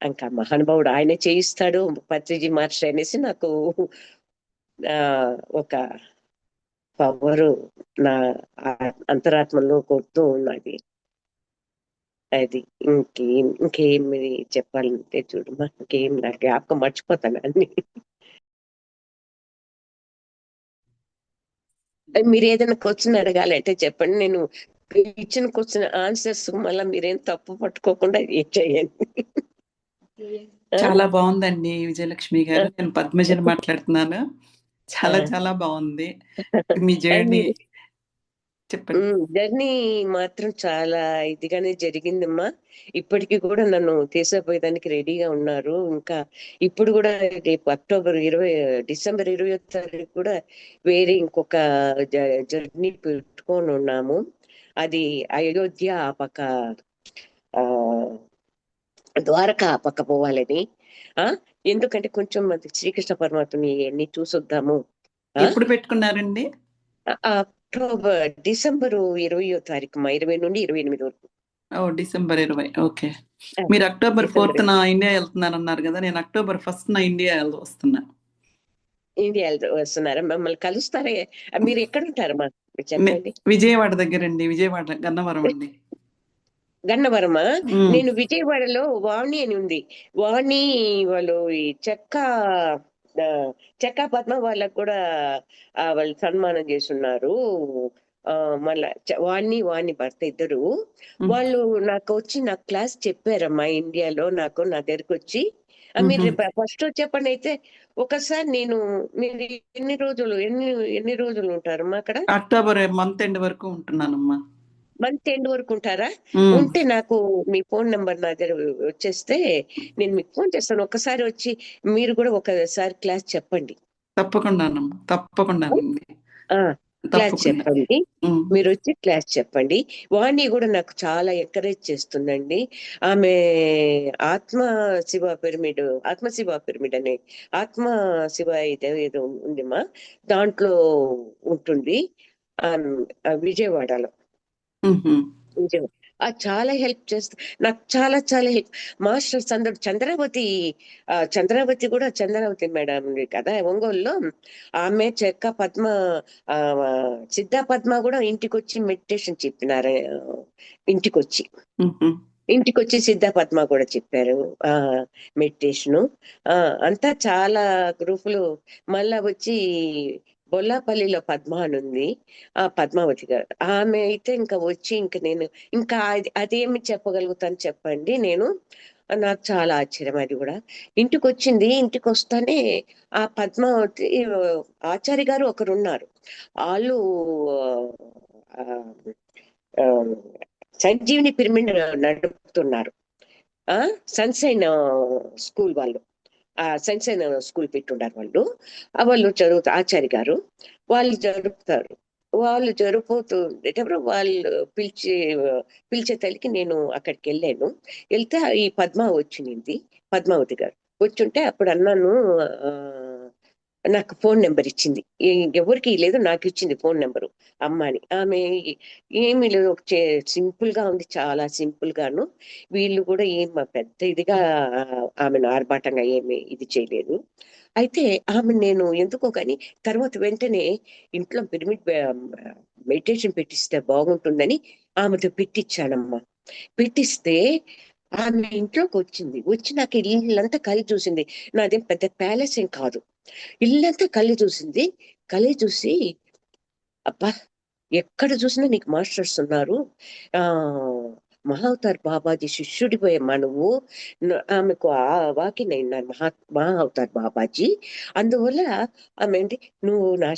ఇంకా మహానుభావుడు ఆయనే చేయిస్తాడు పత్రిజీ మహర్షి అనేసి నాకు ఆ ఒక పవరు నా అంతరాత్మలో కొడుతూ ఉన్నది. అది ఇంకేమి చెప్పాలంటే చూడమ్మా, ఇంకేం నా జ్ఞాపకం మర్చిపోతాను అన్ని. మీరు ఏదైనా క్వశ్చన్ అడగాలంటే చెప్పండి, నేను ఇచ్చిన క్వశ్చన్ ఆన్సర్స్ మళ్ళీ మీరేం తప్పు పట్టుకోకుండా ఏం చేయండి. చాలా బాగుందండి విజయలక్ష్మి గారు. నేను పద్మజని మాట్లాడుతున్నాను. చాలా చాలా బాగుంది మీ జర్నీ. చెప్పండి. జర్నీ మాత్రం చాలా ఇదిగానే జరిగిందమ్మా. ఇప్పటికీ కూడా నన్ను తీసుకుపోయేదానికి రెడీగా ఉన్నారు. ఇంకా ఇప్పుడు కూడా రేపు డిసెంబర్ 20వ తారీఖు కూడా వేరే ఇంకొక జర్నీ పెట్టుకొని ఉన్నాము. అది అయోధ్య ఆ పక్క, ఆ ద్వారకా ఆ పక్క పోవాలని. ఎందుకంటే కొంచెం మంది శ్రీకృష్ణ పరమాత్మని అన్ని చూసొద్దాము. ఎప్పుడు పెట్టుకున్నారండి? డిసెంబర్ 20వ తారీఖు 20 నుండి 28 వరకు. డిసెంబర్ 20. ఓకే. మీరు అక్టోబర్ 4th ఇండియా వెళ్తున్నారన్నారు కదా, నేను అక్టోబర్ 1st ఇండియా వస్తున్నా. ఇండియా వస్తున్నారా? మమ్మల్ని కలుస్తారా? మీరు ఎక్కడ ఉంటారమ్మా చెప్పండి. విజయవాడ దగ్గరండి, విజయవాడ గన్నవరం అండి. గన్నవరమా? నేను విజయవాడలో వాణి అని ఉంది. వాణి వాళ్ళు ఈ చెక్క పద్మ వాళ్ళకు కూడా వాళ్ళు సన్మానం చేస్తున్నారు. మళ్ళా వాణి భర్త ఇద్దరు వాళ్ళు నాకు క్లాస్ చెప్పారమ్మా ఇండియాలో. నా దగ్గరకు వచ్చి మీరు ఫస్ట్ చెప్పండి అయితే ఒకసారి మీరు ఎన్ని రోజులు ఉంటారమ్మా అక్కడ? అక్టోబర్ మంత్ ఎండ్ వరకు ఉంటున్నానమ్మా. మంత్ ఎండ్ వరకు ఉంటారా? ఉంటే నాకు మీ ఫోన్ నెంబర్ నా దగ్గర వచ్చేస్తే నేను మీకు ఫోన్ చేస్తాను. ఒకసారి వచ్చి మీరు కూడా ఒకసారి క్లాస్ చెప్పండి. తప్పకుండా క్లాస్ చెప్పండి. మీరు వచ్చి క్లాస్ చెప్పండి. వాణి కూడా నాకు చాలా ఎంకరేజ్ చేస్తుందండి. ఆమె ఆత్మశివ పిరమిడ్ అనే ఆత్మశివ ఏదో ఉందిమా, దాంట్లో ఉంటుంది విజయవాడలో. చాలా హెల్ప్ చేస్తా నాకు, చాలా చాలా హెల్ప్. మాస్టర్స్ అందరు చంద్రావతి కూడా చంద్రావతి మేడం ఉంది కదా ఒంగోలులో, ఆమె చెక్క పద్మ సిద్ధ పద్మ కూడా ఇంటికి వచ్చి మెడిటేషన్ చెప్పినారు. ఇంటికి వచ్చి సిద్ధ పద్మ కూడా చెప్పారు మెడిటేషను. అంతా చాలా గ్రూపులు. మళ్ళా వచ్చి బొల్లాపల్లిలో పద్మ అని ఉంది, పద్మావతి గారు. ఆమె అయితే ఇంకా వచ్చి నేను ఇంకా అదేమి చెప్పగలుగుతాను చెప్పండి. నాకు చాలా ఆశ్చర్యం. అది కూడా ఇంటికి వచ్చింది. ఇంటికి వస్తానే ఆ పద్మావతి ఆచార్య గారు ఒకరు ఉన్నారు. వాళ్ళు సంజీవిని పిరమిడ్ నడుపుతున్నారు. సన్సైన్ స్కూల్ వాళ్ళు, సన్సైన్ స్కూల్ పెట్టుండారు వాళ్ళు. వాళ్ళు ఆచార్య గారు వాళ్ళు జరుపుతారు. వాళ్ళు జరుపుతుండేటప్పుడు వాళ్ళు పిలిచే తల్లికి నేను అక్కడికి వెళ్తే ఈ పద్మావతి గారు వచ్చుంటే అప్పుడు అన్నాను, నాకు ఫోన్ నెంబర్ ఇచ్చింది. ఎవరికి లేదు, నాకు ఇచ్చింది ఫోన్ నెంబరు అమ్మ అని. ఆమె ఏమి లేదు, సింపుల్ గా ఉంది, చాలా సింపుల్ గాను. వీళ్ళు కూడా ఏం పెద్ద ఇదిగా ఆమెను ఆర్భాటంగా ఏమి ఇది చేయలేదు. అయితే ఆమె నేను ఎందుకో కానీ తర్వాత వెంటనే ఇంట్లో పిరమిడ్ మెడిటేషన్ పెట్టిస్తే బాగుంటుందని ఆమెతో పెట్టించానమ్మా. పెట్టిస్తే ఆమె ఇంట్లోకి వచ్చి నాకు ఇల్లంతా కలిసి చూసింది. నాదేం పెద్ద ప్యాలెస్ ఏం కాదు, ఇల్లంతా కళ్ళు చూసి అబ్బా ఎక్కడ చూసినా నీకు మాస్టర్స్ ఉన్నారు, ఆ మహావతార్ బాబాజీ శిష్యుడిపోయమ్మా నువ్వు. ఆమెకు ఆ వాకిన్ అయినారు మహా అవతార్ బాబాజీ. అందువల్ల ఆమె ఏంటి, నువ్వు నా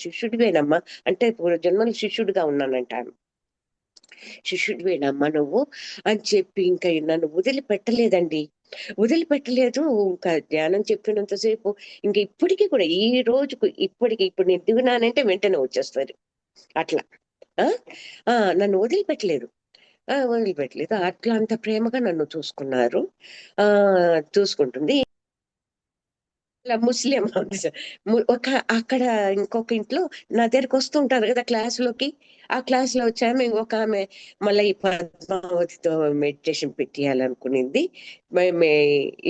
శిష్యుడివేనమ్మా అంటే జన్మలు శిష్యుడిగా ఉన్నానంట. శిష్యుడివేనమ్మా నువ్వు అని చెప్పి ఇంకా నన్ను వదిలిపెట్టలేదండి. వదిలిపెట్టలేదు. ఇంకా ధ్యానం చెప్పినంతసేపు ఇంక ఇప్పటికీ కూడా ఈ రోజుకు ఇప్పటికి ఇప్పుడు నేను దిగినానంటే వెంటనే వచ్చేస్తారు అట్లా. ఆ నన్ను వదిలిపెట్టలేదు. వదిలిపెట్టలేదు. అట్లా అంత ప్రేమగా నన్ను చూసుకున్నారు. చూసుకుంటుంది. ఇలా ముస్లిం ఒక అక్కడ ఇంకొక ఇంట్లో నా దగ్గరికి వస్తూ ఉంటారు కదా క్లాసులోకి. ఆ క్లాస్ లో వచ్చాము ఇంకొక ఆమె మళ్ళీ ఈ పద్మావతితో మెడిటేషన్ పెట్టియాలనుకునింది. మేము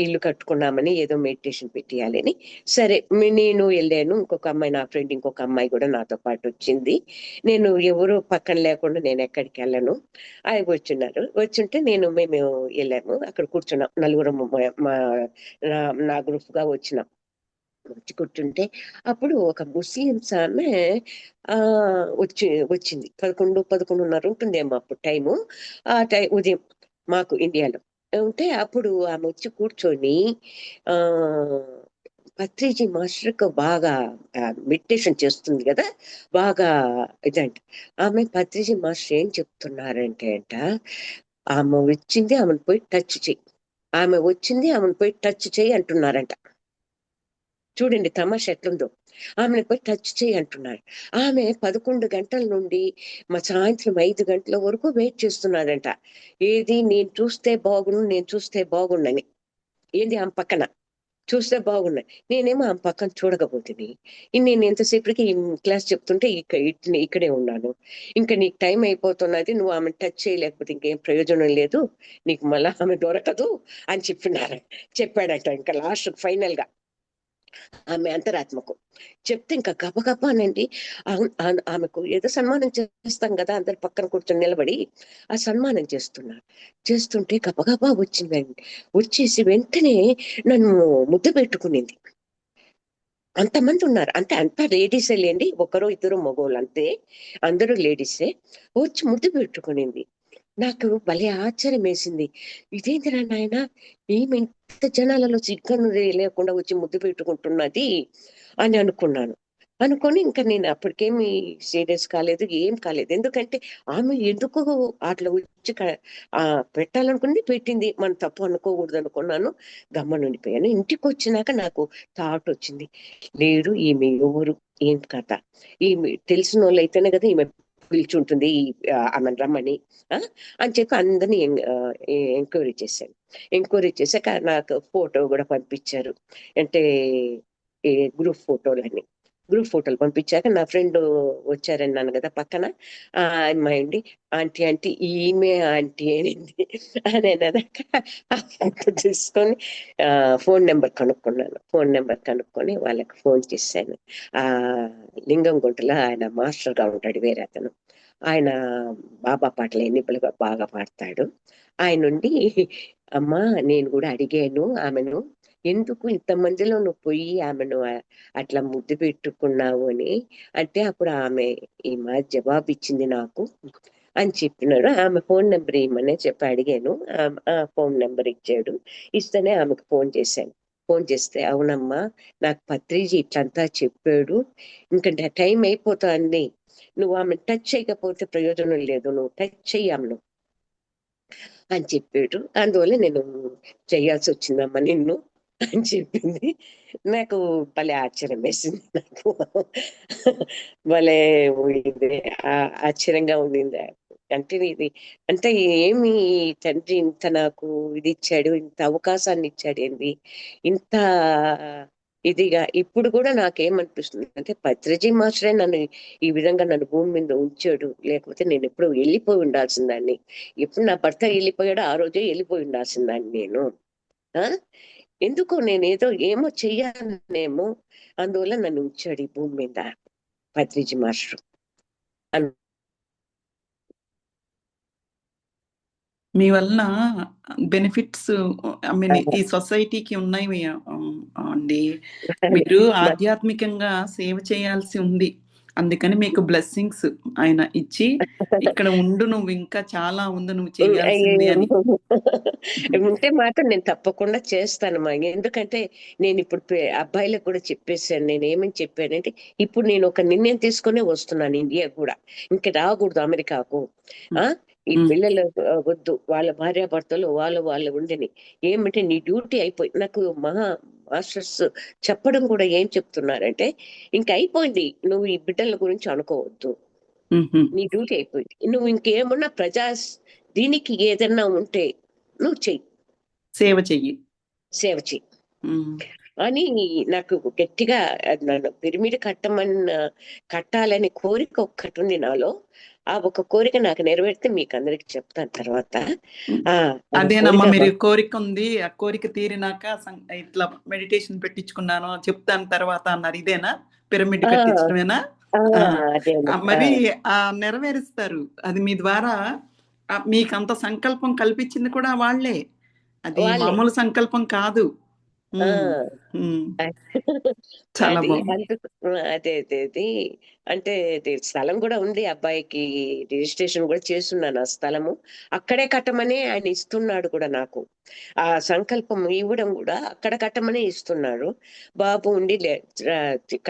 ఇల్లు కట్టుకున్నామని ఏదో మెడిటేషన్ పెట్టియాలని. సరే నేను వెళ్ళాను. ఇంకొక అమ్మాయి నా ఫ్రెండ్ ఇంకొక అమ్మాయి కూడా నాతో పాటు వచ్చింది. నేను ఎవరు పక్కన లేకుండా నేను ఎక్కడికి వెళ్ళను. ఆయన వచ్చిన్నారు. వచ్చుంటే మేము వెళ్ళాము. అక్కడ కూర్చున్నాం నలుగురు నా గ్రూప్ గా వచ్చినాం. వచ్చి కూర్చుంటే అప్పుడు ఒక ముస్లిమ్స్ ఆమె ఆ వచ్చింది. 11:30 ఉంటుందేమో అప్పుడు టైము. ఆ ఉదయం మాకు ఇండియాలో ఉంటే అప్పుడు ఆమె వచ్చి కూర్చొని ఆ పత్రిజీ మాస్టర్కు బాగా మెడిటేషన్ చేస్తుంది కదా, బాగా ఇదంట. ఆమె పత్రిజీ మాస్టర్ ఏం చెప్తున్నారంటే ఆమె వచ్చింది ఆమెను పోయి టచ్ చెయ్యి, ఆమె వచ్చింది ఆమెను పోయి టచ్ చెయ్యి అంటున్నారంట. చూడండి తమాషా ఎట్లుందో. ఆమెను పోయి టచ్ చేయి అంటున్నారు. ఆమె 11 గంటల నుండి సాయంత్రం 5 గంటల వరకు వెయిట్ చేస్తున్నాడంట. ఏది నేను చూస్తే బాగుండని. ఏంది ఆమె పక్కన చూస్తే బాగున్నాయి. నేనేమో ఆమె పక్కన చూడకపోతుంది. నేను ఎంతసేపటికి క్లాస్ చెప్తుంటే ఇక్కడే ఉన్నాను. ఇంకా నీకు టైం అయిపోతున్నది, నువ్వు ఆమె టచ్ చేయలేకపోతే ఇంకేం ప్రయోజనం లేదు, నీకు మళ్ళా ఆమె దొరకదు అని చెప్పాడట. ఇంకా లాస్ట్ ఫైనల్ గా ఆమె అంతరాత్మకు చెప్తే ఇంకా గబగబానండి ఆమెకు ఏదో సన్మానం చేస్తాం కదా అందరు పక్కన కూర్చొని నిలబడి, ఆ సన్మానం చేస్తుంటే గబగబా వచ్చిందండి. వచ్చేసి వెంటనే నన్ను ముద్దు పెట్టుకునింది. అంతమంది ఉన్నారు. అంతా లేడీసే లేండి, ఒకరో ఇద్దరు మగోళ్ళు అంతే, అందరూ లేడీసే. వచ్చి ముద్దు పెట్టుకునింది. నాకు భలే ఆశ్చర్యం వేసింది. ఇదేంటిరా నాయన, ఈమె ఇంత జనాలలో సిగ్గను లేకుండా వచ్చి ముద్దు పెట్టుకుంటున్నది అని అనుకున్నాను. అనుకొని ఇంకా నేను అప్పటికేమి సీరియస్ కాలేదు, ఏం కాలేదు. ఎందుకంటే ఆమె ఎందుకు అట్లా వచ్చి పెట్టాలనుకుంది, పెట్టింది, మనం తప్పు అనుకోకూడదు అనుకున్నాను. గమ్మనుండిపోయాను. ఇంటికి వచ్చినాక నాకు థాట్ వచ్చింది, లేదు ఈమె ఎవరు, ఏం కథ, ఈమె తెలిసిన వాళ్ళు అయితేనే కదా ఈమె పిలిచుంటుంది ఆమె రమ్మని అని చెప్పి అందరినీ ఎంక్వైరీ చేశాను. ఎంక్వైరీ చేశాక నాకు ఫోటో కూడా పంపించారు. అంటే గ్రూప్ ఫోటోలని. గ్రూప్ ఫోటోలు పంపించాక నా ఫ్రెండ్ వచ్చారన్నాను కదా పక్కన, ఆ అమ్మాయి అండి, ఆంటీ ఆంటీ ఈమె ఆంటీ అనింది. అని అన్నదాక ఆ ఫోటో తీసుకొని ఫోన్ నెంబర్ కనుక్కున్నాను. ఫోన్ నెంబర్ కనుక్కొని వాళ్ళకి ఫోన్ చేశాను. ఆ లింగం గుంటలో ఆయన మాస్టర్ గా ఉంటాడు వేరే అతను. ఆయన బాబా పాటలు ఎన్నికలుగా బాగా పాడతాడు. ఆయన నుండి అమ్మా నేను కూడా అడిగాను ఆమెను, ఎందుకు ఇంతమందిలో నువ్వు పోయి ఆమెను అట్లా ముద్దు పెట్టుకున్నావు అని అంటే, అప్పుడు ఆమె జవాబు ఇచ్చింది నాకు అని చెప్పినాడు. ఆమె ఫోన్ నెంబర్ ఇమ్మనే చెప్పి అడిగాను. ఆ ఫోన్ నెంబర్ ఇచ్చాడు. ఇస్తేనే ఆమెకు ఫోన్ చేశాను. ఫోన్ చేస్తే, అవునమ్మా నాకు పత్రిజీ ఇట్లంతా చెప్పాడు, ఇంకా టైం అయిపోతుంది, నువ్వు ఆమె టచ్ చేయకపోతే ప్రయోజనం లేదు, నువ్వు టచ్ చెయ్యి ఆమెను అని చెప్పాడు. అందువల్ల నేను చేయాల్సి వచ్చిందమ్మా నిన్ను అని చెప్పింది. నాకు భలే ఆశ్చర్యం వేసింది. నాకు భలే ఉండింది, ఆశ్చర్యంగా ఉండింది. అంటే ఇది అంటే ఏమి తండ్రి ఇంత నాకు ఇది ఇచ్చాడు, ఇంత అవకాశాన్ని ఇచ్చాడు ఏంది, ఇంత ఇదిగా. ఇప్పుడు కూడా నాకేమనిపిస్తుంది అంటే పత్రిజీ మాస్టరే నన్ను ఈ విధంగా నన్ను భూమి మీద ఉంచాడు, లేకపోతే నేను ఎప్పుడు వెళ్ళిపోయి ఉండాల్సిందాన్ని. ఎప్పుడు నా భర్త వెళ్ళిపోయాడో ఆ రోజే వెళ్ళిపోయి ఉండాల్సిందాన్ని నేను. ఆ ఎందుకు నేనేదో ఏమో చెయ్యాలనేమో, అందువల్ల నన్ను ఉంచాడు ఈ భూమి మీద పత్రిజీ మాస్టర్. మీ వలన బెనిఫిట్స్ ఐ మీన్ ఈ సొసైటీకి ఉన్నాయి అండి. మీరు ఆధ్యాత్మికంగా సేవ చేయాల్సి ఉంది, అందుకని మీకు బ్లెస్సింగ్స్ ఆయన ఇచ్చి ఇక్కడ ఉండు, నువ్వు ఇంకా చాలా ఉంది నువ్వు చేయాల్సింది అని. ఉంటే మాత్రం నేను తప్పకుండా చేస్తాను మా. ఎందుకంటే నేను ఇప్పుడు అబ్బాయిలకు కూడా చెప్పేశాను. నేను ఏమని చెప్పానంటే, ఇప్పుడు నేను ఒక నిర్ణయం తీసుకునే వస్తున్నాను ఇండియా కూడా, ఇంక రాకూడదు అమెరికాకు. ఆ ఈ పిల్లలు వద్దు, వాళ్ళ భార్యాభర్తలు వాళ్ళు ఉండని, ఏమంటే నీ డ్యూటీ అయిపోయి, నాకు మాస్టర్స్ చెప్పడం కూడా ఏం చెప్తున్నారంటే, ఇంక అయిపోయింది, నువ్వు ఈ బిడ్డల గురించి అనుకోవద్దు, నీ డ్యూటీ అయిపోయింది, నువ్వు ఇంకేమన్నా దీనికి ఏదన్నా ఉంటే నువ్వు చెయ్యి, సేవ చెయ్యి అని నాకు గట్టిగా నన్ను పిరిమిడి కట్టాలని కోరిక ఒక్కటి ఉంది నాలో. ఆ ఒక కోరిక నాకు నెరవేరితే మీకు అందరికి చెప్తాను తర్వాత. అదేనమ్మా, మీరు కోరిక ఉంది, ఆ కోరిక తీరినాక ఇట్లా మెడిటేషన్ పెట్టించుకున్నాను చెప్తాను తర్వాత అన్నారు, ఇదేనా పిరమిడ్ కట్టించడమేనా? మరి నెరవేరుస్తారు, అది మీ ద్వారా. మీకు అంత సంకల్పం కల్పించింది కూడా వాళ్ళే, అది మామూలు సంకల్పం కాదు. చాలా అదే అదే అదే అంటే స్థలం కూడా ఉంది, అబ్బాయికి రిజిస్ట్రేషన్ కూడా చేస్తున్నాను. ఆ స్థలము అక్కడే కట్టమని ఆయన ఇస్తున్నాడు కూడా నాకు. ఆ సంకల్పం ఇవ్వడం కూడా అక్కడ కట్టమని ఇస్తున్నాడు. బాబు ఉండి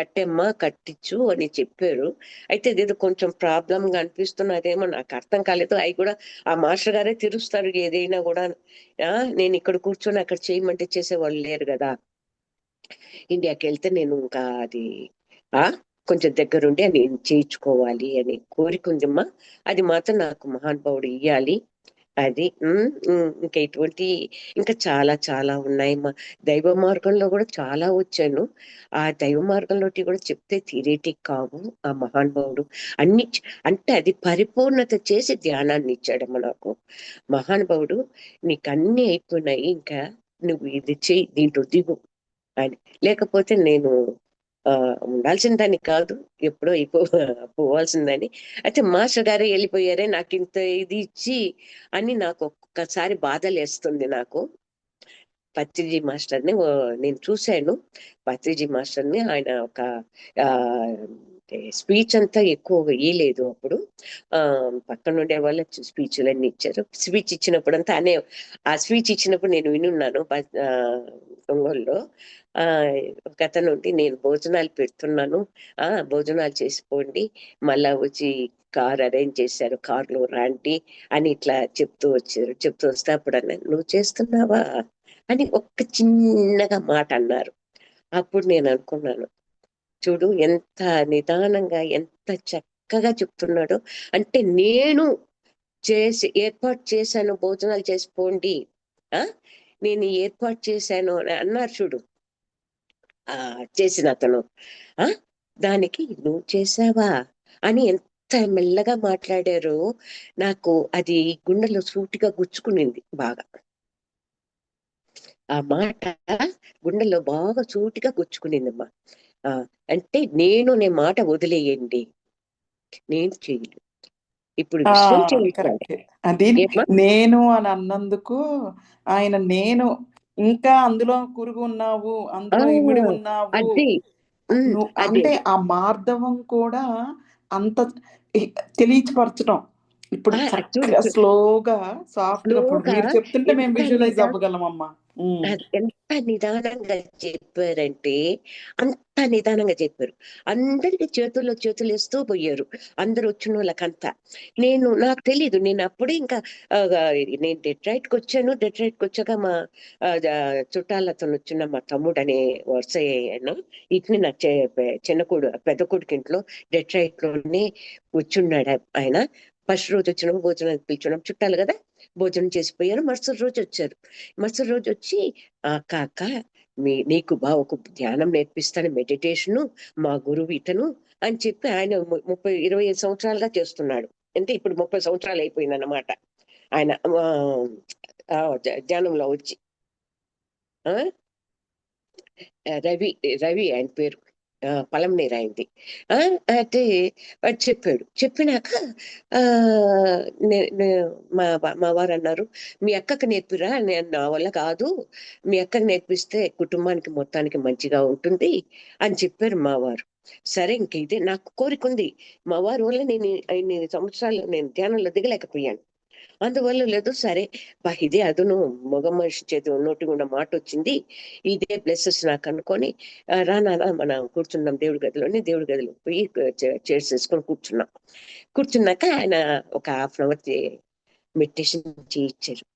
కట్టెమ్మా కట్టించు అని చెప్పారు. అయితే ఇది కొంచెం ప్రాబ్లం గా అనిపిస్తున్నదేమో, నాకు అర్థం కాలేదు. అవి కూడా ఆ మాస్టర్ గారే తీరుస్తారు ఏదైనా కూడా. నేను ఇక్కడ కూర్చొని అక్కడ చేయమంటే చేసేవాళ్ళు లేరు కదా. ఇండియాకి వెళ్తే నేను ఇంకా అది కొంచెం దగ్గరుండి అని చేయించుకోవాలి అని కోరిక ఉందమ్మా. అది మాత్రం నాకు మహానుభావుడు ఇయ్యాలి. అది ఇంకా ఇటువంటి ఇంకా చాలా చాలా ఉన్నాయి. మా దైవ మార్గంలో కూడా చాలా వచ్చాను. ఆ దైవ మార్గంలోటి కూడా చెప్తే తీరేటి కావు. ఆ మహానుభావుడు అన్ని అంటే అది పరిపూర్ణత చేసి ధ్యానాన్ని ఇచ్చాడమ్మా నాకు. మహానుభావుడు నీకు అన్ని అయిపోయినాయి, ఇంకా నువ్వు ఇది చెయ్యి, దీంట్లో దిగు అని. లేకపోతే నేను ఉండాల్సిందని కాదు, ఎప్పుడో పోవాల్సిందని. అయితే మాస్టర్ గారే వెళ్ళిపోయారే, నాకు ఇంత ఇది ఇచ్చి అని నాకు ఒక్కసారి బాధలేస్తుంది నాకు. పత్రిజీ మాస్టర్ని నేను చూశాను. పత్రిజీ మాస్టర్ని ఆయన ఒక స్పీచ్ అంతా ఎక్కువ ఇయ్యలేదు అప్పుడు. పక్కన ఉండే వాళ్ళ స్పీచ్లన్నీ ఇచ్చారు. స్పీచ్ ఇచ్చినప్పుడు అంతా ఆ స్పీచ్ ఇచ్చినప్పుడు నేను వినున్నాను ఒంగోలులో. ఒక అతను ఉండి, నేను భోజనాలు పెడుతున్నాను, భోజనాలు చేసిపోండి, మళ్ళా వచ్చి కార్ అరేంజ్ చేశారు, కార్లో రండి అని ఇట్లా చెప్తూ వస్తే అప్పుడు అన్నాను, నువ్వు చేస్తున్నావా అని ఒక్క చిన్నగా మాట అన్నారు. అప్పుడు నేను అనుకున్నాను, చూడు ఎంత నిదానంగా ఎంత చక్కగా చెప్తున్నాడో. అంటే నేను ఏర్పాటు చేశాను, భోజనాలు చేసిపోండి, నేను ఏర్పాటు చేశాను అని అన్నారు చూడు చేసిన అతను. దానికి నువ్వు చేసావా అని ఎంత మెల్లగా మాట్లాడారు. నాకు అది గుండెలో సూటిగా గుచ్చుకునింది బాగా. ఆ మాట గుండెల్లో బాగా సూటిగా గుచ్చుకునిందమ్మా. అంటే నేను మాట వదిలేయండి, నేను చేయను, ఇప్పుడు విశ్వం చేయాలి. అది నేను అని అన్నందుకు ఆయన నేను ఇంకా అందులో కురుగు ఉన్నావు, అందులో ఇమిడి ఉన్నావు అంటే ఆ మార్ధవం కూడా అంత తెలియపరచడం. ఇప్పుడు స్లోగా సాఫ్ట్ గా మీరు చెప్తుంటే మేము విజువలైజ్ అవ్వగలమమ్మా. ఎంత నిదానంగా చెప్పారంటే అంత నిదానంగా చెప్పారు. అందరికి చేతుల్లో చేతులు వేస్తూ పోయారు, అందరు వచ్చిన వాళ్ళకంతా. నాకు తెలీదు, నేను అప్పుడే ఇంకా నేను డెట్రాయిట్కి వచ్చాను. డెట్రాయిట్కి వచ్చాక మా చుట్టాలతో వచ్చిన మా తమ్ముడు అనే వరుస అయ్యాను. ఇట్ని నా చిన్న పెద్ద కొడుకు ఇంట్లో డెట్రాయిట్ లోనే వచ్చున్నాడు ఆయన. ఫస్ట్ రోజు వచ్చినప్పుడు భోజనానికి పిలిచున్నాం, చుట్టాలు కదా, భోజనం చేసిపోయారు. మరుసటి రోజు వచ్చారు. మరుసటి రోజు వచ్చి అక్క నీకు ఒక ధ్యానం నేర్పిస్తాను, మెడిటేషను, మా గురువు ఇతను అని చెప్పి ఆయన 25 సంవత్సరాలుగా చేస్తున్నాడు. అంటే ఇప్పుడు 30 సంవత్సరాలు అయిపోయిందన్నమాట ఆయన ధ్యానంలో వచ్చి. రవి రవి ఆయన పేరు, పలంనేరు అయింది. అయితే వాడు చెప్పాడు. చెప్పినాక మా వారు అన్నారు, మీ అక్కకి నేర్పిరా. నా వల్ల కాదు, మీ అక్కకి నేర్పిస్తే కుటుంబానికి మొత్తానికి మంచిగా ఉంటుంది అని చెప్పారు మా వారు. సరే, ఇంక ఇదే నాకు కోరిక ఉంది. మా వారి వల్ల నేను 5 సంవత్సరాలు నేను ధ్యానంలో దిగలేకపోయాను. అందువల్ల లేదు, సరే ఇదే అదును మగ మనిషి చేతి నోటి గుండా మాట వచ్చింది, ఇదే ప్లేసెస్ నాకు అనుకొని రానా మనం కూర్చున్నాం దేవుడి గదిలో పోయి చైర్స్ వేసుకొని కూర్చున్నాక ఆయన ఒక హాఫ్ అన్ అవర్ మెడిటేషన్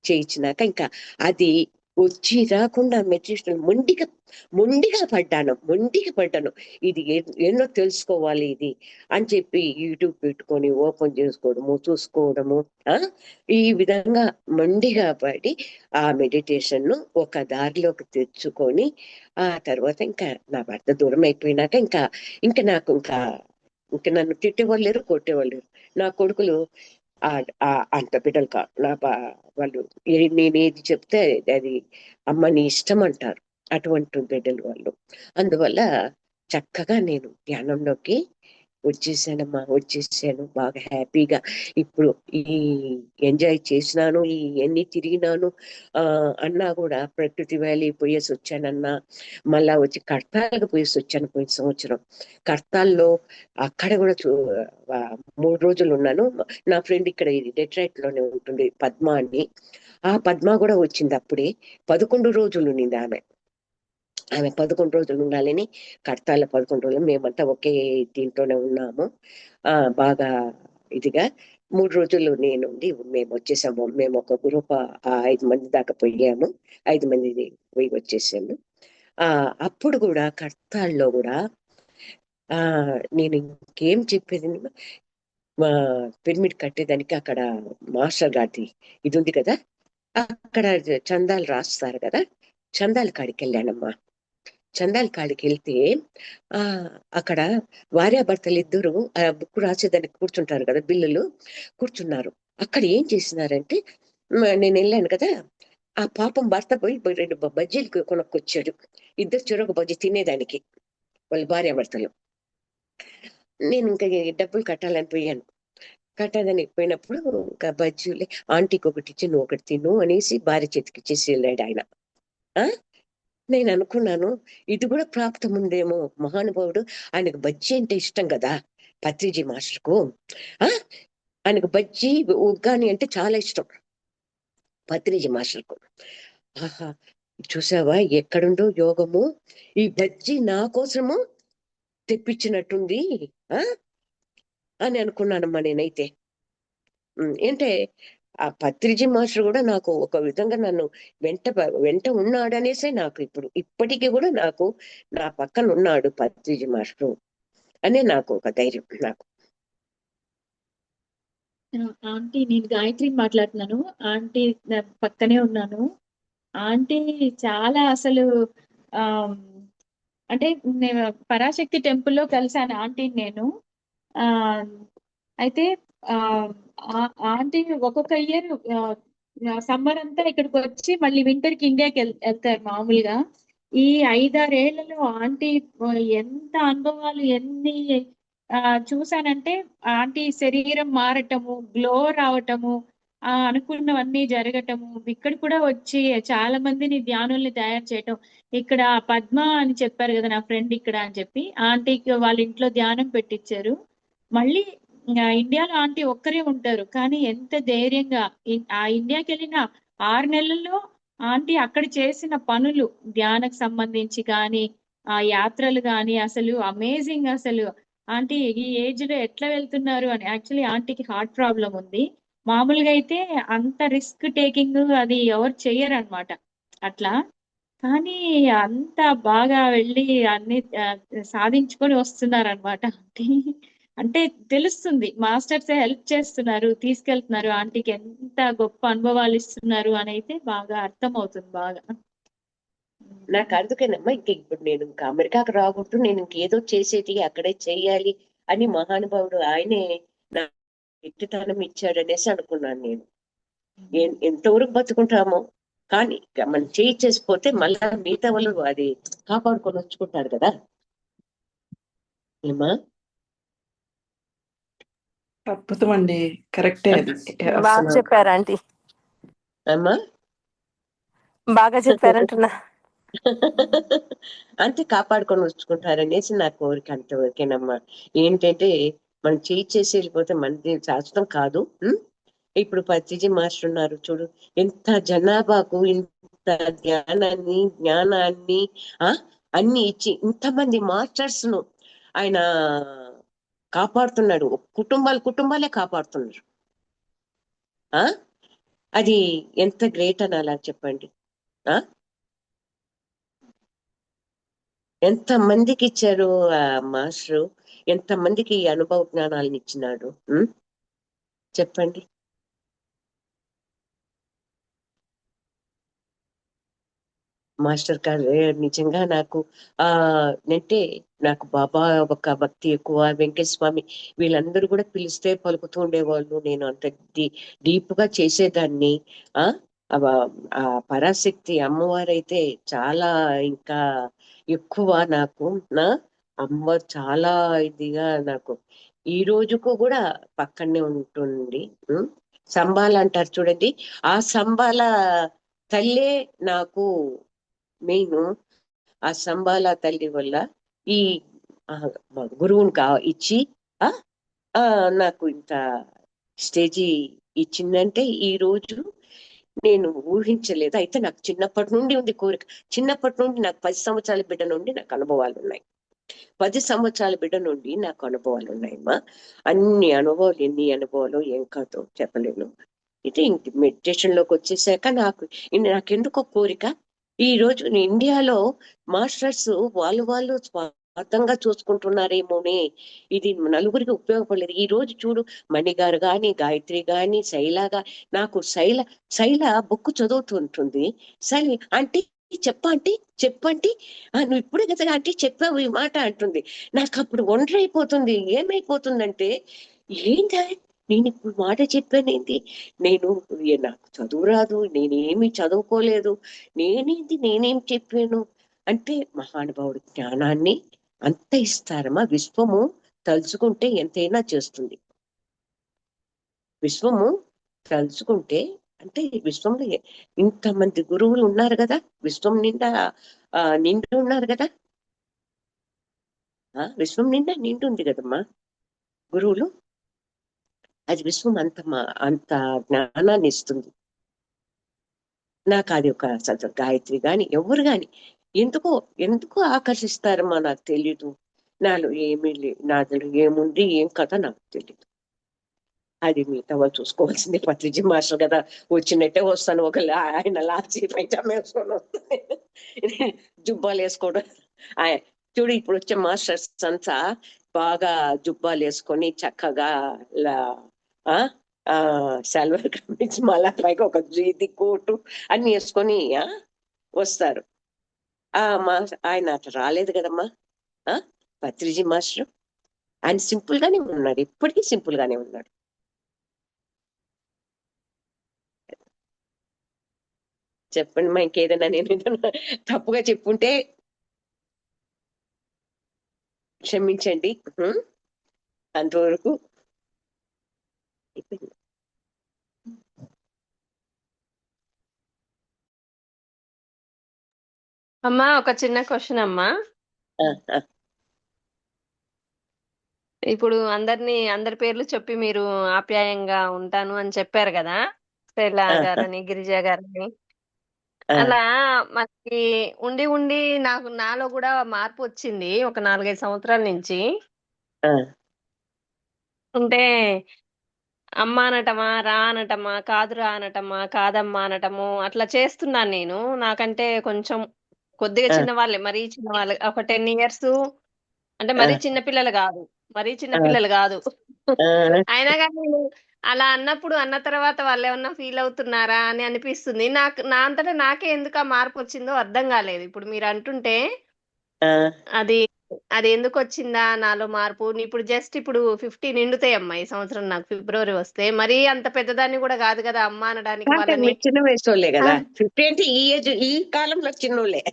చేయించినాక ఇంకా అది వచ్చి రాకుండా మెడిటేషన్ మొండిగా పడ్డాను. ఇది ఎన్నో తెలుసుకోవాలి ఇది అని చెప్పి యూట్యూబ్ పెట్టుకొని ఓపెన్ చేసుకోవడము, చూసుకోవడము, ఆ ఈ విధంగా మొండిగా పడి ఆ మెడిటేషన్ ను ఒక దారిలోకి తెచ్చుకొని ఆ తర్వాత ఇంకా నా భర్త దూరం అయిపోయినాక ఇంకా నాకు ఇంకా నన్ను తిట్టేవాళ్ళు లేరు, కొట్టేవాళ్ళు లేరు. నా కొడుకులు ఆ ఆ అంత బిడ్డలు కాదు వాళ్ళు నేను ఏది చెప్తే అది అమ్మ నీ ఇష్టం అంటారు. అటువంటి బిడ్డలు వాళ్ళు. అందువల్ల చక్కగా నేను ధ్యానంలోకి వచ్చేసాను బాగా హ్యాపీగా. ఇప్పుడు ఈ ఎంజాయ్ చేసినాను, ఈ ఎన్ని తిరిగినాను అన్నా కూడా ప్రకృతి వ్యాలీ పోయేసి వచ్చానన్నా, మళ్ళా వచ్చి కడతాలకు పోయేసి వచ్చాను పోయిన సంవత్సరం. కడతాల్లో అక్కడ కూడా 3 రోజులు ఉన్నాను. నా ఫ్రెండ్ ఇక్కడ డెట్రాయిట్ లోనే ఉంటుంది పద్మ అని. ఆ పద్మ కూడా వచ్చింది అప్పుడే. 11 రోజులు ఉండింది ఆమె. 11 రోజులు ఉండాలని కడతాల 11 రోజులు మేమంతా ఒకే దీంట్లోనే ఉన్నాము. బాగా ఇదిగా 3 రోజులు నేనుండి మేము వచ్చేసాము. మేము ఒక గ్రూప్ 5 మంది దాకా పోయాము. 5 మంది పోయి వచ్చేసాము. అప్పుడు కూడా కడతాల్లో కూడా నేను ఇంకేం చెప్పేది, పిరమిడ్ కట్టేదానికి అక్కడ మాస్టర్ గారి ఇది ఉంది కదా, అక్కడ చందాలు రాస్తారు కదా, చందాల కాడికి వెళ్ళానమ్మా. చందాల కాడికి వెళ్తే అక్కడ భార్యాభర్తలు ఇద్దరు ఆ బుక్ రాసేదానికి కూర్చుంటారు కదా, బిల్లులు కూర్చున్నారు. అక్కడ ఏం చేసినారంటే నేను వెళ్ళాను కదా, ఆ పాపం భర్త పోయి 2 బజ్జీలు కొనుక్కొచ్చాడు. ఇద్దరు చెరొక బజ్జీ తినేదానికి వాళ్ళ భార్యాభర్తలు. నేను ఇంకా డబ్బులు కట్టాలని పోయాను. కట్టాలని పోయినప్పుడు ఇంకా బజ్జీలే ఆంటీకి ఒకటి ఇచ్చి నువ్వు ఒకటి తిను అనేసి భార్య చేతికి ఇచ్చేసి వెళ్ళాడు ఆయన. నేను అనుకున్నాను ఇది కూడా ప్రాప్తం ఉందేమో, మహానుభావుడు ఆయనకు బజ్జీ అంటే ఇష్టం కదా పత్రిజీ మాస్టర్కు. ఆయనకు బజ్జీ ఉగ్గాని అంటే చాలా ఇష్టం పత్రిజీ మాస్టర్కు. ఆహా, చూసావా ఎక్కడుందో యోగము, ఈ బజ్జీ నా కోసము తెప్పించినట్టుంది అని అనుకున్నానమ్మా నేనైతే. అంటే ఆ పత్రిజీ మాస్టర్ కూడా నాకు ఒక విధంగా నన్ను వెంట ఉన్నాడనేసే నాకు ఇప్పటికీ కూడా నాకు నా పక్కన ఉన్నాడు పత్రిజీ మాస్టర్ అనే నాకు ఒక ధైర్యం. నాకు ఆంటీ, నేను గాయత్రిని మాట్లాడుతున్నాను. ఆంటీ పక్కనే ఉన్నాను. ఆంటీ చాలా అసలు అంటే నేను పరాశక్తి టెంపుల్లో కలిసాను ఆంటీని నేను. అయితే ఆంటీ ఒక్కొక్క ఇయర్ సమ్మర్ అంతా ఇక్కడికి వచ్చి మళ్ళీ వింటర్ కి ఇండియాకి వెళ్తారు మామూలుగా. ఈ 5-6 ఏళ్లలో ఆంటీ ఎంత అనుభవాలు ఎన్ని చూసానంటే, ఆంటీ శరీరం మారటము, గ్లో రావటము, అనుకున్నవన్నీ జరగటము, ఇక్కడ కూడా వచ్చి చాలా మందిని ధ్యానుల్ని తయారు చేయటం. ఇక్కడ పద్మ అని చెప్పారు కదా నా ఫ్రెండ్ ఇక్కడ అని చెప్పి, ఆంటీకి వాళ్ళ ఇంట్లో ధ్యానం పెట్టించారు. మళ్ళీ ఇండియాలో ఆంటీ ఒక్కరే ఉంటారు, కానీ ఎంత ధైర్యంగా ఆ ఇండియాకి వెళ్ళిన 6 నెలల్లో ఆంటీ అక్కడ చేసిన పనులు ధ్యానకు సంబంధించి కానీ, ఆ యాత్రలు కానీ అసలు అమేజింగ్. అసలు ఆంటీ ఈ ఏజ్ లో ఎట్లా వెళ్తున్నారు అని. యాక్చువల్లీ ఆంటీకి హార్ట్ ప్రాబ్లం ఉంది. మామూలుగా అయితే అంత రిస్క్ టేకింగ్ అది ఎవరు చెయ్యరు అనమాట అట్లా. కానీ అంత బాగా వెళ్ళి అన్ని సాధించుకొని వస్తున్నారు అనమాట ఆంటీ. అంటే తెలుస్తుంది మాస్టర్స్ హెల్ప్ చేస్తున్నారు, తీసుకెళ్తున్నారు, ఆంటీకి ఎంత గొప్ప అనుభవాలు ఇస్తున్నారు అని అయితే బాగా అర్థం అవుతుంది బాగా. నాకు అందుకేనమ్మా ఇప్పుడు నేను ఇంకా అమెరికాకు రాకూడదు, నేను ఇంకేదో చేసేది అక్కడే చెయ్యాలి అని మహానుభావుడు ఆయనే నా వ్యక్తితనం ఇచ్చాడనేసి అనుకున్నాను నేను. ఎంతవరకు బతుకుంటామో కానీ మనం చేసిపోతే మళ్ళా మిగతా వాళ్ళు అది కాపాడుకొని వచ్చుకుంటారు కదా. ఏమా అద్భుతం అండి, కరెక్టే. బాగా చెప్పారు ఆంటీ, అమ్మా బాగా చెప్పారంటున్నా. అంతే, కాపాడుకొని వచ్చుకుంటారనేసి నా కోరిక. అంతవరకేనమ్మా. ఏంటంటే మనం చేసి వెళ్ళిపోతే మనది శాశ్వతం కాదు. ఇప్పుడు పత్రిజీ మాస్టర్ ఉన్నారు చూడు, ఎంత జనాభాకు ఇంత జ్ఞానాన్ని అన్ని ఇచ్చి ఇంతమంది మాస్టర్స్ ను ఆయన కాపాడుతున్నాడు. కుటుంబాలే కాపాడుతున్నారు. అది ఎంత గ్రేట్ అని అలా చెప్పండి. ఆ ఎంత మందికి ఇచ్చారు ఆ మాస్టరు, ఎంత మందికి ఈ అనుభవ జ్ఞానాలను ఇచ్చినాడు. చెప్పండి. మాస్టర్ గారు నిజంగా నాకు ఆ అంటే నాకు బాబా ఒక భక్తి ఎక్కువ, వెంకటేశ్వర స్వామి వీళ్ళందరూ కూడా పిలిస్తే పలుకుతూ ఉండేవాళ్ళు. నేను అంత డీప్ గా చేసేదాన్ని. ఆ అవ- ఆ పరాశక్తి అమ్మవారైతే చాలా ఇంకా ఎక్కువ నాకు. నా అమ్మవారు చాలా ఇదిగా నాకు ఈ రోజుకు కూడా పక్కనే ఉంటుంది. ఉం? సంబాల అంటారు చూడండి, ఆ సంబాల తల్లే నాకు మెయిన్. ఆ సంబాల తల్లి వల్ల ఈ ఆ, గురువుని ఇచ్చి ఆ ఆ, నాకు ఇంత స్టేజీ ఇచ్చిందంటే ఈ రోజు నేను ఊహించలేదు. అయితే నాకు చిన్నప్పటి నుండి ఉంది కోరిక. చిన్నప్పటి నుండి నాకు 10 సంవత్సరాల బిడ్డ నుండి నాకు అనుభవాలు ఉన్నాయి. 10 సంవత్సరాల బిడ్డ నుండి నాకు అనుభవాలు ఉన్నాయమ్మా. అన్ని అనుభవాలు, ఎన్ని అనుభవాలు ఏం కాదో చెప్పలేను. ఇది ఇంక మెడిటేషన్ లోకి వచ్చేసాక నాకెందుకో కోరిక. ఈ రోజు ఇండియాలో మాస్టర్స్ వాళ్ళు స్వార్థంగా చూసుకుంటున్నారేమోనే, ఇది నలుగురికి ఉపయోగపడలేదు. ఈ రోజు చూడు, మణి గారు గాని, గాయత్రి గాని, నాకు శైల బుక్ చదువుతుంటుంది. శైలి ఆంటీ చెప్పండి, నువ్వు ఇప్పుడే కదా ఆంటీ చెప్పావు ఈ మాట అంటుంది. నాకు అప్పుడు ఒంటరి అయిపోతుంది. ఏమైపోతుందంటే, ఏంటా నేను ఇప్పుడు మాట చెప్పానేంటి, నేను నాకు చదువు రాదు, నేనేమి చదువుకోలేదు, నేనేం చెప్పాను అంటే, మహానుభావుడు జ్ఞానాన్ని అంత ఇస్తారమ్మా. విశ్వము తలుచుకుంటే ఎంతైనా చేస్తుంది. విశ్వము తలుచుకుంటే అంటే విశ్వంలో ఇంతమంది గురువులు ఉన్నారు కదా, విశ్వం నిండా నిండి ఉన్నారు కదా. విశ్వం నిండా నిండి ఉంది కదమ్మా గురువులు. అది విశ్వం అంత జ్ఞానాన్ని ఇస్తుంది. నాకు అది ఒక గాయత్రి గాని ఎవరు గాని ఎందుకు ఆకర్షిస్తారమ్మా నాకు తెలీదు. నాలో ఏముంది ఏం కథ నాకు తెలీదు. అది మిగతా వాళ్ళు చూసుకోవాల్సిందే. పత్రిజీ మాస్టర్ కదా, వచ్చినట్టే వస్తాను. ఆయన లాల్చీ పైజామా వేసుకొని వస్తాను, జుబ్బాలు వేసుకోవడం. చూడు ఇప్పుడు వచ్చే మాస్టర్స్ అంతా బాగా జుబ్బాలు వేసుకొని చక్కగా సల్వార్ కమీజ్, మళ్ళా పైగా ఒక జీది కోటు అన్ని వేసుకొని వస్తారు. ఆయన అట్లా రాలేదు కదమ్మా. పత్రిజీ మాస్టర్ ఆయన సింపుల్ గానే ఉన్నాడు, ఇప్పటికీ సింపుల్ గానే ఉన్నాడు. చెప్పండి మా, ఇంకేదైనా నేను తప్పుగా చెప్పుంటే క్షమించండి. అంతవరకు అమ్మా ఒక చిన్న క్వశ్చన్ అమ్మా. ఇప్పుడు అందరి పేర్లు చెప్పి మీరు ఆప్యాయంగా ఉంటాను అని చెప్పారు కదా, శైలా గారని, గిరిజా గారని. అలా మనకి ఉండి ఉండి నాలో కూడా మార్పు వచ్చింది ఒక 4-5 సంవత్సరాల నుంచి. అంటే అమ్మ అనటమా, రా అనటమా, కాదురా అనటమా, కాదమ్మా అనటము అట్లా చేస్తున్నాను నేను. నాకంటే కొంచెం కొద్దిగా చిన్నవాళ్ళే, మరీ చిన్నవాళ్ళు, ఒక 10 ఇయర్స్. అంటే మరీ చిన్నపిల్లలు కాదు. అయినా కానీ నేను అలా అన్న తర్వాత వాళ్ళు ఏమన్నా ఫీల్ అవుతున్నారా అని అనిపిస్తుంది. నా అంతటా నాకే ఎందుకు ఆ మార్పు వచ్చిందో అర్థం కాలేదు. ఇప్పుడు మీరు అంటుంటే అది అది ఎందుకు వచ్చిందా నాలో మార్పు. ఇప్పుడు జస్ట్ 50 నిండుతాయి అమ్మా ఈ సంవత్సరం, నాకు ఫిబ్రవరి వస్తే. మరీ అంత పెద్దదాన్ని కూడా కాదు కదా అమ్మ అనడానికి వాళ్ళని. మీరు చిన్న వయసులే కదా, 50 అంటే ఈ కాలంలో చిన్నోళ్ళే.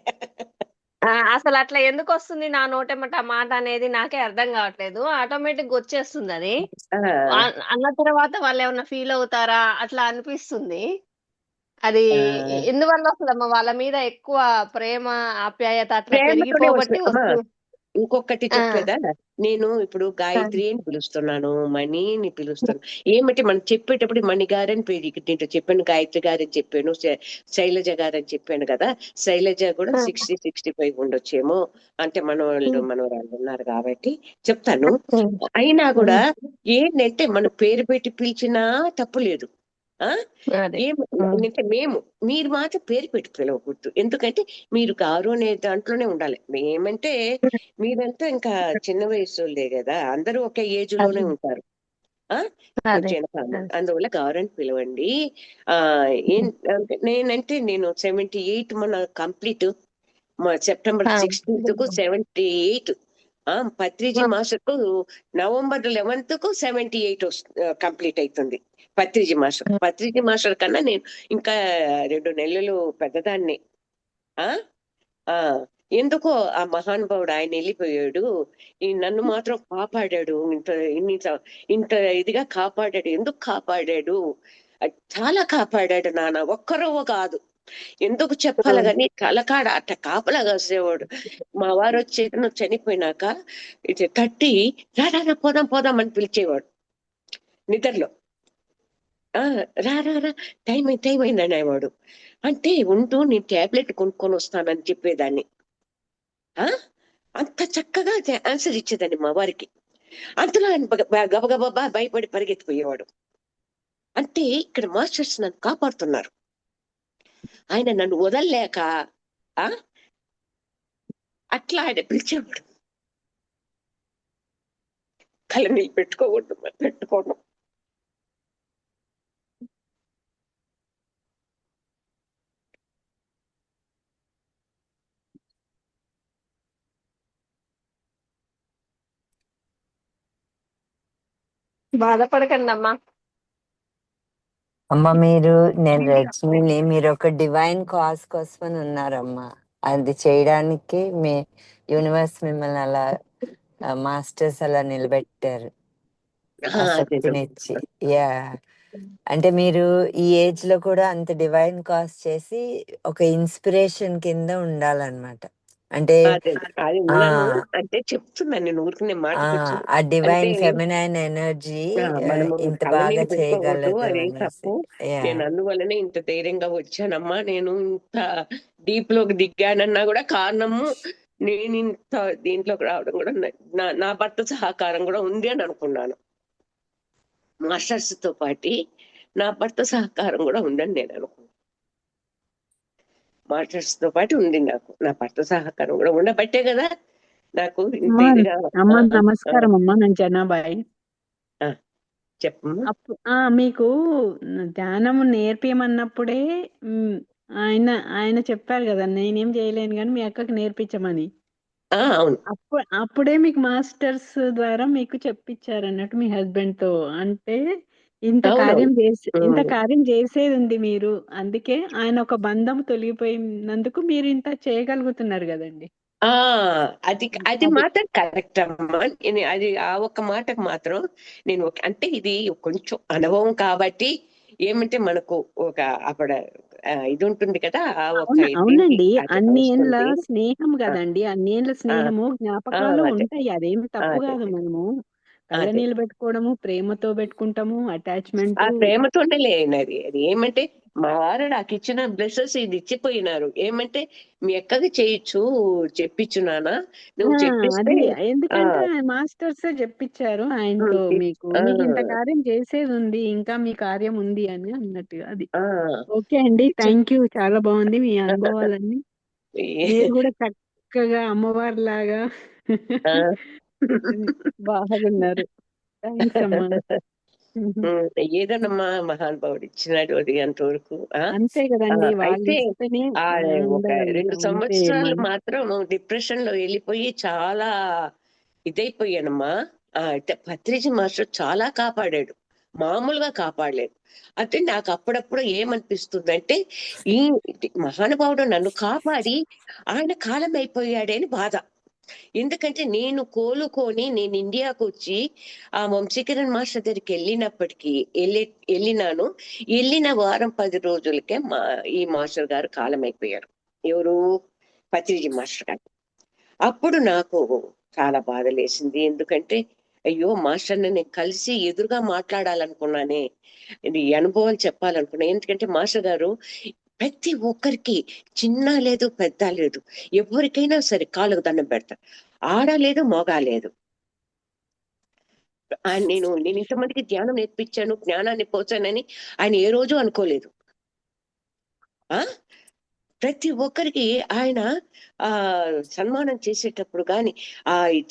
అసలు అట్లా ఎందుకు వస్తుంది నా నోటెమ్మట ఆ మాట అనేది నాకే అర్థం కావట్లేదు. ఆటోమేటిక్ వచ్చేస్తుంది అది. అన్న తర్వాత వాళ్ళు ఏమన్నా ఫీల్ అవుతారా అట్లా అనిపిస్తుంది. అది ఎందువల్ల వస్తుందమ్మా? వాళ్ళ మీద ఎక్కువ ప్రేమ, ఆప్యాయత అట్లా ప్రేమతోనే పెరిగిపోబట్టి వస్తుంది అమ్మా. వస్తుంది. ఇంకొకటి చెప్పేదా, నేను ఇప్పుడు గాయత్రి అని పిలుస్తున్నాను, మణిని పిలుస్తాను. ఏమంటే మనం చెప్పేటప్పుడు మణి గారని పేరు దీంట్లో చెప్పాను, గాయత్రి గారని చెప్పాను, శైలజ గారని చెప్పాను కదా. శైలజ కూడా 60-65 ఉండొచ్చేమో, అంటే మనవరాళ్ళు ఉన్నారు కాబట్టి చెప్తాను. అయినా కూడా ఏంటంటే మన పేరు పెట్టి పిలిచినా తప్పు లేదు. ఆ అదే ఏం అంటే మీరు మాత్రం పేరు పెట్టి పిలవకూడదు, ఎందుకంటే మీరు గౌరవం అనే దాంట్లోనే ఉండాలి. ఏమంటే మీరంతా ఇంకా చిన్న వయసులే కదా, అందరూ ఒకే ఏజ్ లోనే అదే ఉంటారు. అదే కొంచెం అందువల్ల గౌరవాన్ని పిలవండి. ఆ నేనంటే నేను 78 మన కంప్లీట్, సెప్టెంబర్ 16th కు 78. పత్రిజీ మాస్టర్ కు నవంబర్ 11th కు 78 కంప్లీట్ అవుతుంది. పత్రిజీ మాస్టర్ కన్నా నేను ఇంకా 2 నెలలు పెద్దదాన్ని. ఆ ఆ ఎందుకో ఆ మహానుభావుడు ఆయన వెళ్ళిపోయాడు, నన్ను మాత్రం కాపాడాడు, ఇంత ఇదిగా కాపాడాడు. ఎందుకు కాపాడాడు? చాలా కాపాడాడు నాన్న, ఒక్కరవ్వ కాదు. ఎందుకు చెప్పాలి గాని కలకాడ అట్ట కాపలా కాసేవాడు. మా వారు వచ్చి చనిపోయినాక ఇది తట్టి రా పోదాం పోదాం అని పిలిచేవాడు నిద్రలో. రా రా రా టైం అయింది అనేవాడు. అంటే ఉంటూ నేను టాబ్లెట్ కొనుక్కొని వస్తానని చెప్పేదాన్ని. అంత చక్కగా ఆన్సర్ ఇచ్చేదాన్ని మా వారికి. అంతలో ఆయన గబగబా భయపడి పరిగెత్తిపోయేవాడు. అంటే ఇక్కడ మాస్టర్స్ నన్ను కాపాడుతున్నారు. ఆయన నన్ను వదల్లేక అట్లా ఆయన పిలిచేవాడు. కళ్ళ నీళ్ళు పెట్టుకోవడం. బాధపడకండి అమ్మా. అమ్మ నేను రజనీని, మీరు ఒక డివైన్ కాజ్ కోసమని ఉన్నారమ్మా. అది చేయడానికి మీ యూనివర్స్ మిమ్మల్ని అలా మాస్టర్స్ అలా నిలబెట్టారు, ఆ శక్తినిచ్చి. యా, అంటే మీరు ఈ ఏజ్ లో కూడా అంత డివైన్ కాజ్ చేసి ఒక ఇన్స్పిరేషన్ కింద ఉండాలన్నమాట. అంటే అంటే చెప్తున్నాను నేను ఊరికి మాట ఆ డివైన్ ఫెమినైన్ ఎనర్జీ ఇంత బాగా చేయగలదు తప్పు. నేను అందువల్లనే ఇంత ధైర్యంగా వచ్చానమ్మా. నేను ఇంత డీప్ లోకి దిగానన్నా కూడా కారణము నేను ఇంత దీంట్లోకి రావడం కూడా నా భర్త సహకారం కూడా ఉంది అని అనుకున్నాను. మాస్టర్స్ తో పాటి నా భర్త సహకారం కూడా ఉందని నేను అనుకున్నాను. మాస్టర్స్ తో పాటు ఉంది నాకు నా భర్త సహకారం కూడా ఉండబట్టే కదా నాకు ఇంత ఇదిగా. నమస్కారం అమ్మా, నేను జనాబాయి. చెప్పమ్మా. మీకు ధ్యానం నేర్పియమన్నప్పుడే ఆయన చెప్పారు కదా, నేనేం చేయలేను కానీ మీ అక్కకి నేర్పించమని. అప్పుడే మీకు మాస్టర్స్ ద్వారా మీకు చెప్పించారు అన్నట్టు మీ హస్బెండ్ తో. అంటే ఇంత కార్యం చేసేది ఉంది మీరు, అందుకే ఆయన ఒక బంధం తొలగిపోయినందుకు మీరు ఇంత చేయగలుగుతున్నారు కదండి. అది మాత్రం కరెక్ట్ అమ్మా. అది ఆ ఒక్క మాటకు మాత్రం నేను అంటే ఇది కొంచెం అనుభవం కాబట్టి ఏమంటే మనకు ఒక అక్కడ ఇది ఉంటుంది కదా. అవునండి, అన్ని ఏళ్ళ స్నేహం కదండి, అన్ని ఏళ్ళ స్నేహము జ్ఞాపకాలు ఉంటాయి, అదేమి తప్పు కాదు. మనము కళ్ళ నీళ్ళు పెట్టుకోవడము, ప్రేమతో పెట్టుకుంటాము, అటాచ్మెంట్. ప్రేమతోనే లేనది. అది ఏమంటే మా వారు నాకు ఇచ్చిన బ్లెస్సెస్ ఇది ఇచ్చిపోయినారు. ఏమంటే మీ ఎక్కది చేయొచ్చు చెప్పించు నాన్న, నువ్వు చెప్పిస్తే. ఎందుకంటే మాస్టర్స్ చెప్పించారు ఆయనతో, మీకు ఇంత కార్యం చేసేది ఉంది, ఇంకా మీ కార్యం ఉంది అని అన్నట్టుగా. అది ఓకే అండి, థ్యాంక్ యూ, చాలా బాగుంది మీ అనుభవాలన్నీ. మీరు కూడా చక్కగా అమ్మవారి లాగా బాగున్నారు. థ్యాంక్స్ అమ్మా. ఏదోనమ్మా మహానుభావుడు ఇచ్చినాడు అది అంతవరకు. అంతే కదండి, అయితే ఒక 2 సంవత్సరాలు మాత్రం డిప్రెషన్ లో వెళ్ళిపోయి చాలా ఇదైపోయానమ్మా. పత్రిజీ మాస్టర్ చాలా కాపాడాడు, మామూలుగా కాపాడలేదు. అంటే నాకు అప్పుడప్పుడు ఏమనిపిస్తుందంటే ఈ మహానుభావుడు నన్ను కాపాడి ఆయన కాలం అయిపోయాడని బాధ. ఎందుకంటే నేను కోలుకొని నేను ఇండియాకు వచ్చి ఆ వంశీకరణ్ మాస్టర్ దగ్గరికి వెళ్ళినాను. వెళ్ళిన వారం 10 రోజులకే ఈ మాస్టర్ గారు కాలం అయిపోయారు. ఎవరు? పత్రిజీ మాస్టర్ గారు. అప్పుడు నాకు చాలా బాధ లేసింది. ఎందుకంటే అయ్యో మాస్టర్ని నేను కలిసి ఎదురుగా మాట్లాడాలనుకున్నానే, ఇది అనుభవాలు చెప్పాలనుకున్నా. ఎందుకంటే మాస్టర్ గారు ప్రతి ఒక్కరికి, చిన్న లేదు పెద్ద లేదు, ఎవరికైనా సరే కాళ్ళకు దండం పెడతారు. ఆడ లేదు మగ లేదు. నేను ఇంతమందికి ధ్యానం నేర్పించాను, జ్ఞానాన్ని పోచానని ఆయన ఏ రోజు అనుకోలేదు. ప్రతి ఒక్కరికి ఆయన సన్మానం చేసేటప్పుడు కానీ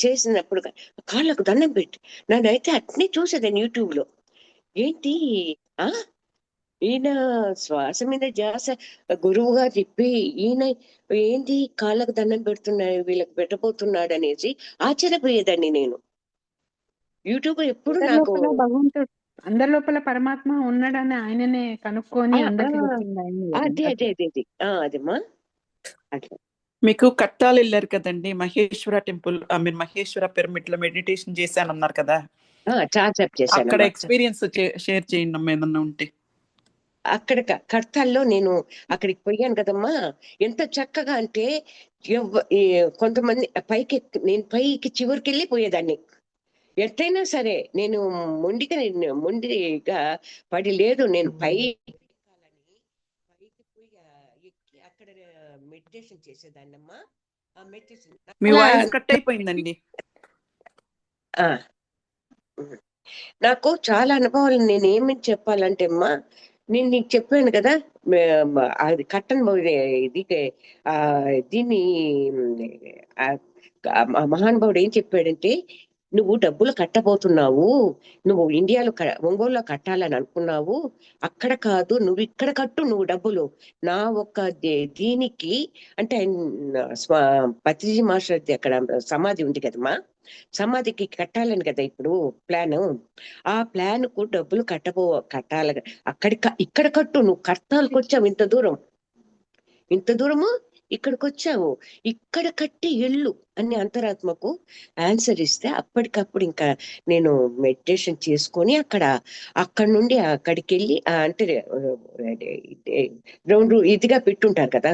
చేసినప్పుడు కానీ కాళ్ళకు దండం పెట్టి, నన్నైతే అట్నే చూసేదాన్ని యూట్యూబ్ లో. ఏంటి ఈయన శ్వాస మీద ధ్యాస గురువుగా చెప్పి ఈయన ఏంటి కాళ్ళకు దండం పెడుతున్నాడు, వీళ్ళకి పెట్టబోతున్నాడు అనేసి ఆశ్చర్యపోయేదాన్ని నేను. యూట్యూబ్ ఎప్పుడు నాకు భగవంతుడు అందరి లోపల పరమాత్మ ఉన్నాడని ఆయననే కనుక్కొని అందరికి అదేమ్మా అట్లా. మీకు కట్టాలు వెళ్ళారు కదండి, మహేశ్వర టెంపుల్, మహేశ్వర పిరమిడ్ లో మెడిటేషన్ చేశాను అన్నారు కదా, అక్కడ ఎక్స్పీరియన్స్ షేర్ చేయండి అమ్మా ఏమన్నా ఉంటే. అక్కడ కర్తాల్లో నేను అక్కడికి పోయాను కదమ్మా, ఎంత చక్కగా అంటే కొంతమంది నేను పైకి చివరికి వెళ్ళి పోయేదాన్ని. ఎట్టయినా సరే నేను మొండిగా పడి లేదు, నేను పైకి పోయి ఎక్కి అక్కడ మెడిటేషన్ చేసేదాన్నమ్మా. మీ వాయిస్ కట్ అయిపోయిందండి. నాకు చాలా అనుభవాలు. నేను ఏమని చెప్పాలంటే అమ్మా, నేను నీకు చెప్పాను కదా, అది కట్టన్ ఇది దీన్ని మహానుభావుడు ఏం చెప్పాడంటే, నువ్వు డబ్బులు కట్టబోతున్నావు, నువ్వు ఇండియాలో ఒంగోలులో కట్టాలని అనుకున్నావు, అక్కడ కాదు, నువ్వు ఇక్కడ కట్టు నువ్వు డబ్బులు. నా ఒక్క దీనికి అంటే పత్రిజీ మాస్టర్ అక్కడ సమాధి ఉంది కదమ్మా, సమాధికి కట్టాలని కదా ఇప్పుడు ప్లాన్. ఆ ప్లాన్ కు డబ్బులు కట్టాలి, ఇక్కడ కట్టు, నువ్వు కట్టాలకు వచ్చావు ఇంత దూరము ఇక్కడికి వచ్చావు, ఇక్కడ కట్టి ఎల్లు అని అంతరాత్మకు ఆన్సర్ ఇస్తే, అప్పటికప్పుడు ఇంకా నేను మెడిటేషన్ చేసుకొని అక్కడి నుండి అక్కడికి వెళ్ళి అంటే రౌండ్ ఇదిగా పెట్టుంటారు కదా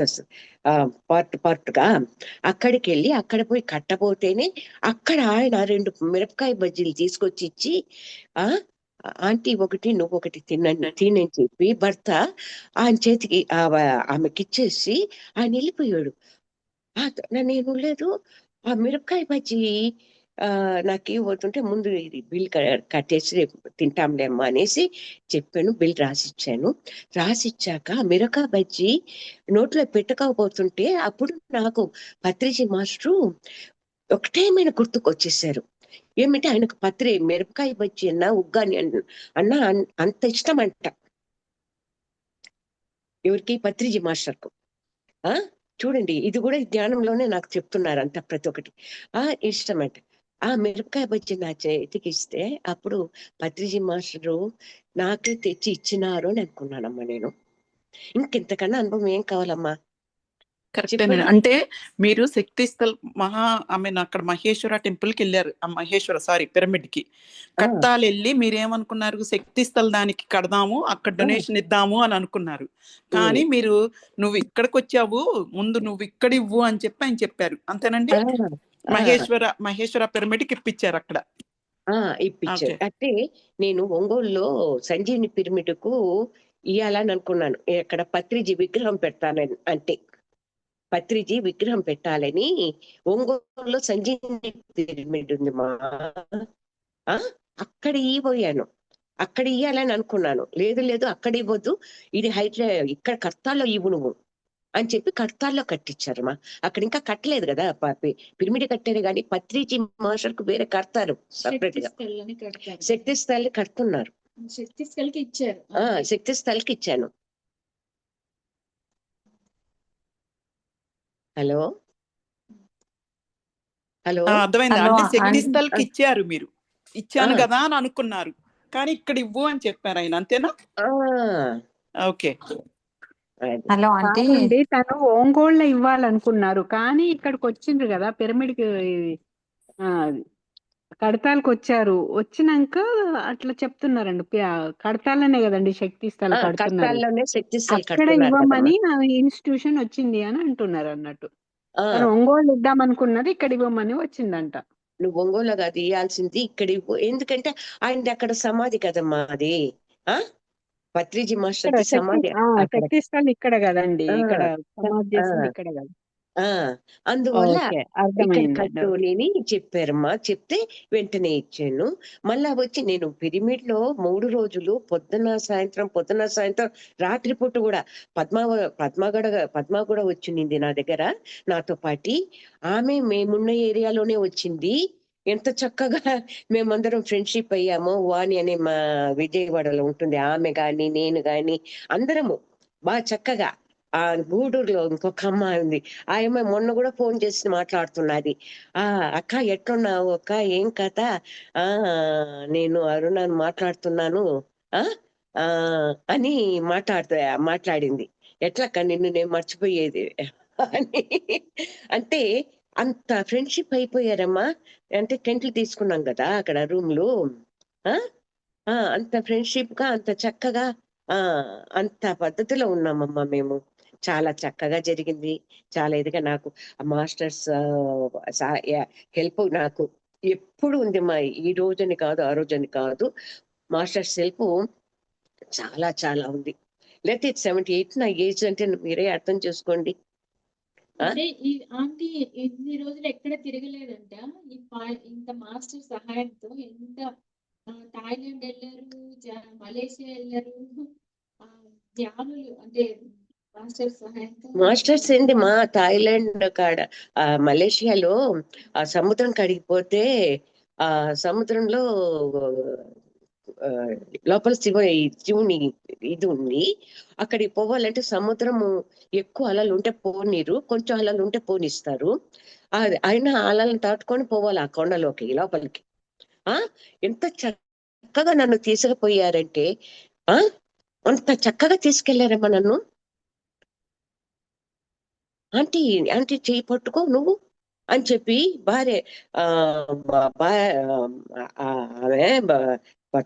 పార్ట్గా, అక్కడికి వెళ్ళి అక్కడ పోయి కట్టబోతేనే అక్కడ ఆయన 2 మిరపకాయ బజ్జీలు తీసుకొచ్చి ఇచ్చి, ఆంటీ ఒకటి నువ్వు ఒకటి తినని చెప్పి భర్త ఆయన చేతికి ఆమెకి ఇచ్చేసి ఆయన వెళ్ళిపోయాడు. నేను లేదు, ఆ మిరపకాయ బజ్జీ నాకు ఇవ్వబోతుంటే ముందు ఇది బిల్ కట్టేసి రేపు తింటాంలే అమ్మా అనేసి చెప్పాను. బిల్ రాసిచ్చాక మిరపకాయ బజ్జీ నోట్లో పెట్టుకోబోతుంటే అప్పుడు నాకు పత్రిజీ మాస్టరు ఒకటేమైనా గుర్తుకొచ్చేసారు. ఏమిటి, ఆయనకు మిరపకాయ బజ్జీ అన్నా ఉగ్గాని అన్నా అంత ఇష్టం అంట ఎవరికి, పత్రిజీ మాస్టర్కు. చూడండి, ఇది కూడా ధ్యానంలోనే నాకు చెప్తున్నారు అంత ప్రతి ఒక్కటి ఇష్టం అంట. ఆ మిరపకాయ బజ్జీ నా చేతికి ఇస్తే అప్పుడు పత్రిజీ మాస్టరు నాకే తెచ్చి ఇచ్చినారు అని అనుకున్నానమ్మా నేను. ఇంకెంతకన్నా అనుభవం ఏం కావాలమ్మా? కరెక్టేనండి. అంటే మీరు శక్తిస్థల్ అక్కడ మహేశ్వర టెంపుల్ కి వెళ్ళారు, పిరమిడ్ కి కట్టాలు వెళ్ళి మీరేమనుకున్నారు, శక్తిస్థల్ దానికి కడదాము, అక్కడ డొనేషన్ ఇద్దాము అని అనుకున్నారు. కానీ మీరు నువ్వు ఇక్కడికి వచ్చావు, ముందు నువ్వు ఇక్కడ ఇవ్వు అని చెప్పి ఆయన చెప్పారు, అంతేనండి? మహేశ్వర పిరమిడ్ కి ఇప్పించారు అక్కడ. ఇప్పించారు. అంటే నేను ఒంగోలులో సంజీవిని పిరమిడ్ కు ఇయ్యాలని అనుకున్నాను. ఇక్కడ పత్రిజీ విగ్రహం పెడతానని, అంటే పత్రిజీ విగ్రహం పెట్టాలని ఒంగోలులో సంజీవిని పిరమిడ్ ఉంది మా, అక్కడ ఇవ్వబోయాను. అక్కడ ఇయ్యాలని అనుకున్నాను. లేదు అక్కడ ఇవ్వద్దు, ఇది ఇక్కడ కర్తాల్లో ఇవ్వు నువ్వు అని చెప్పి కర్తాల్లో కట్టించారు మా. అక్కడ ఇంకా కట్టలేదు కదా, పిరమిడ్ కట్టారు కానీ పత్రిజీ మాస్టర్ కు వేరే కడతారు సపరేట్ గా. శక్తి స్థల్ కడుతున్నారు, శక్తి స్థల్కి ఇచ్చాను. హలో అర్థమైంది. అంటే శక్తి స్థల్కి ఇచ్చారు, మీరు ఇచ్చాను కదా అని అనుకున్నారు, కానీ ఇక్కడ ఇవ్వు అని చెప్పారు ఆయన, అంతేనా? ఓకే. హలో అంటే తను ఒంగోలులో ఇవ్వాలనుకున్నారు, కానీ ఇక్కడికి వచ్చిండ్రు కదా పిరమిడ్ కి కడతాలకు వచ్చినాక అట్లా చెప్తున్నారండి. కడతాలనే కదండి శక్తి స్థలం కడుతున్నారు, అక్కడ ఇవ్వమని ఇన్స్టిట్యూషన్ వచ్చింది అని అంటున్నారు అన్నట్టు. తను ఒంగోలు ఇద్దాం అనుకున్నది, ఇక్కడ ఇవ్వమని వచ్చిందంట. నువ్వు ఒంగోలు కాదు ఇవ్వాల్సింది, ఇక్కడ ఇవ్వు. ఎందుకంటే ఆయన అక్కడ సమాధి కదమ్మా అది, పత్రిజీ మాస్టర్ సమాధి శక్తి స్థలం ఇక్కడ కదండి, ఇక్కడ సమాధి చేసింది ఇక్కడ కదా. అందువల్ల ఓకే, ఇక్కడ అర్థమైందండి. కట్టోలి అని చెప్పారమ్మా. చెప్తే వెంటనే ఇచ్చాను. మళ్ళా వచ్చి నేను పిరమిడ్ లో 3 రోజులు పొద్దున సాయంత్రం రాత్రిపూట కూడా పద్మ కూడా వచ్చింది నా దగ్గర నాతో పాటి. ఆమె మేమున్న ఏరియాలోనే వచ్చింది. ఎంత చక్కగా మేమందరం ఫ్రెండ్షిప్ అయ్యామో. వాణి అనే మా విజయవాడలో ఉంటుంది ఆమె గాని నేను గాని అందరము బాగా చక్కగా. గూడూరులో ఇంకొక అమ్మాయి ఉంది. ఆ అమ్మాయి మొన్న కూడా ఫోన్ చేసి మాట్లాడుతున్నది. అక్క ఎట్లున్నావు అక్క, ఏం కథ? నేను అరుణాను మాట్లాడుతున్నాను ఆ ఆ అని మాట్లాడింది. ఎట్లక్క నిన్ను నేను మర్చిపోయేది అని. అంటే అంత ఫ్రెండ్షిప్ అయిపోయారమ్మా. అంటే టెంట్లు తీసుకున్నాం కదా అక్కడ రూమ్లు. అంత ఫ్రెండ్షిప్ గా అంత చక్కగా అంత పద్ధతిలో ఉన్నామమ్మా మేము. చాలా చక్కగా జరిగింది. చాలా ఇదిగా నాకు మాస్టర్స్ హెల్ప్ నాకు ఎప్పుడు ఉంది మా. ఈ రోజని కాదు ఆ రోజని కాదు, మాస్టర్స్ హెల్ప్ చాలా చాలా ఉంది. లేకపోతే 78 నా ఏజ్ అంటే మీరే అర్థం చేసుకోండి. అంటే ఈ ఆంటీ ఇన్ని రోజులు ఎక్కడ తిరగలేదంట. ఇంత మాస్టర్ సహాయంతో ఎంత థాయిలాండ్ వెళ్ళారు, మలేషియా వెళ్ళారు. ధ్యానులు అంటే మాస్టర్స్ సహాయంతో. మాస్టర్స్ ఏంది మా థాయిలాండ్ కాడ మలేషియాలో ఆ సముద్రం కడిగిపోతే ఆ సముద్రంలో లోపల శివుని ఇది ఉంది. అక్కడికి పోవాలంటే సముద్రము ఎక్కువ అలలు ఉంటే పోనీరు, కొంచెం అలలు ఉంటే పోనిస్తారు. అయినా అలలను దాటుకొని పోవాలి ఆ కొండలోకి లోపలికి. ఎంత చక్కగా నన్ను తీసుకుపోయారంటే అంత చక్కగా తీసుకెళ్లారమ్మా నన్ను. ఆంటీ ఆంటీ చేయి పట్టుకో నువ్వు అని చెప్పి భార్య ఆమె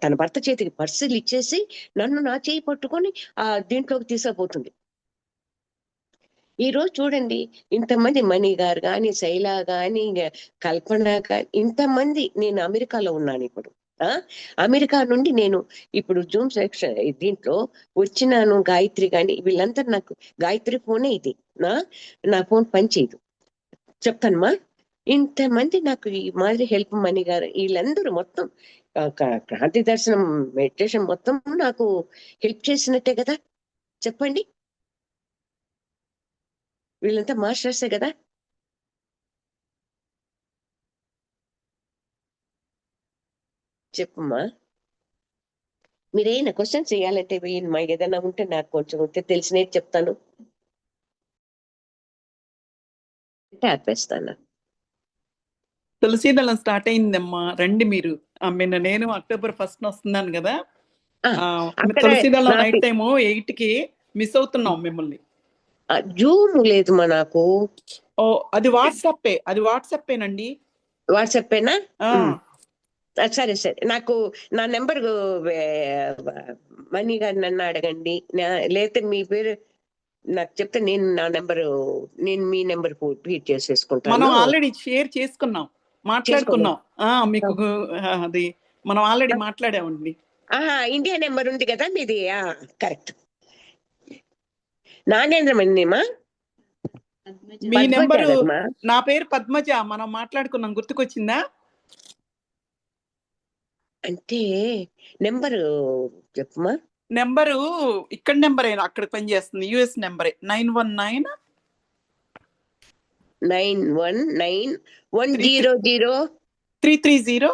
తన భర్త చేతికి పర్సులు ఇచ్చేసి నన్ను నా చేయి పట్టుకొని దీంట్లోకి తీసుకుపోతుంది. ఈ రోజు చూడండి, ఇంతమంది మణి గారు కానీ, శైలా గాని, కల్పన గాని, ఇంతమంది. నేను అమెరికాలో ఉన్నాను ఇప్పుడు. అమెరికా నుండి నేను ఇప్పుడు జూమ్ సెక్షన్ దీంట్లో వచ్చినాను. గాయత్రి గాని వీళ్ళంతా నాకు గాయత్రి ఫోనే ఇది. నా ఫోన్ పనిచేయదు చెప్తానమ్మా. ఇంతమంది నాకు ఈ మాదిరి హెల్ప్ మణి గారు వీళ్ళందరూ మొత్తం క్రాంతి దర్శనం మెడిటేషన్ మొత్తం నాకు హెల్ప్ చేసినట్టే కదా చెప్పండి. వీళ్ళంతా మాస్టర్సే కదా. చెప్పమ్మా. మీరేనా క్వశ్చన్ చేయాలంటే మా ఏదైనా ఉంటే నాకు కొంచెం ఉంటే తెలిసినట్టు చెప్తాను అంటే ఆపేస్తాను. తులసీదళం స్టార్ట్ అయిందమ్మా, రండి మీరు. నేను అక్టోబర్ 1 వస్తున్నాను కదా. తులసీదళం నైట్ టైము 8కి మిస్ అవుతున్నాం మిమ్మల్ని. జూమ్ లేదు మా నాకు. అది వాట్సాపేనండి. వాట్సాపేనా? సరే సరే. నాకు నా నెంబర్ మణి గారు నన్ను అడగండి, లేకపోతే మీ పేరు నాకు చెప్తే నేను మీ నెంబర్ ఫీడ్ చేసేసుకుంటాను. మనం ఆల్రెడీ షేర్ చేసుకున్నాం, మాట్లాడుకున్నాం. మీకు అది మనం ఆల్రెడీ మాట్లాడామండి. ఇండియా నెంబర్ ఉంది కదా మీది. కరెక్ట్. నానేంద్రమణిమా మీ నెంబరు. నా పేరు పద్మజ. మనం మాట్లాడుకున్నాం, గుర్తుకొచ్చిందా? అంటే నెంబరు చెప్పమా. నెంబరు ఇక్కడ నెంబరే, అక్కడ పనిచేస్తుంది. యుఎస్ నెంబరే 919 330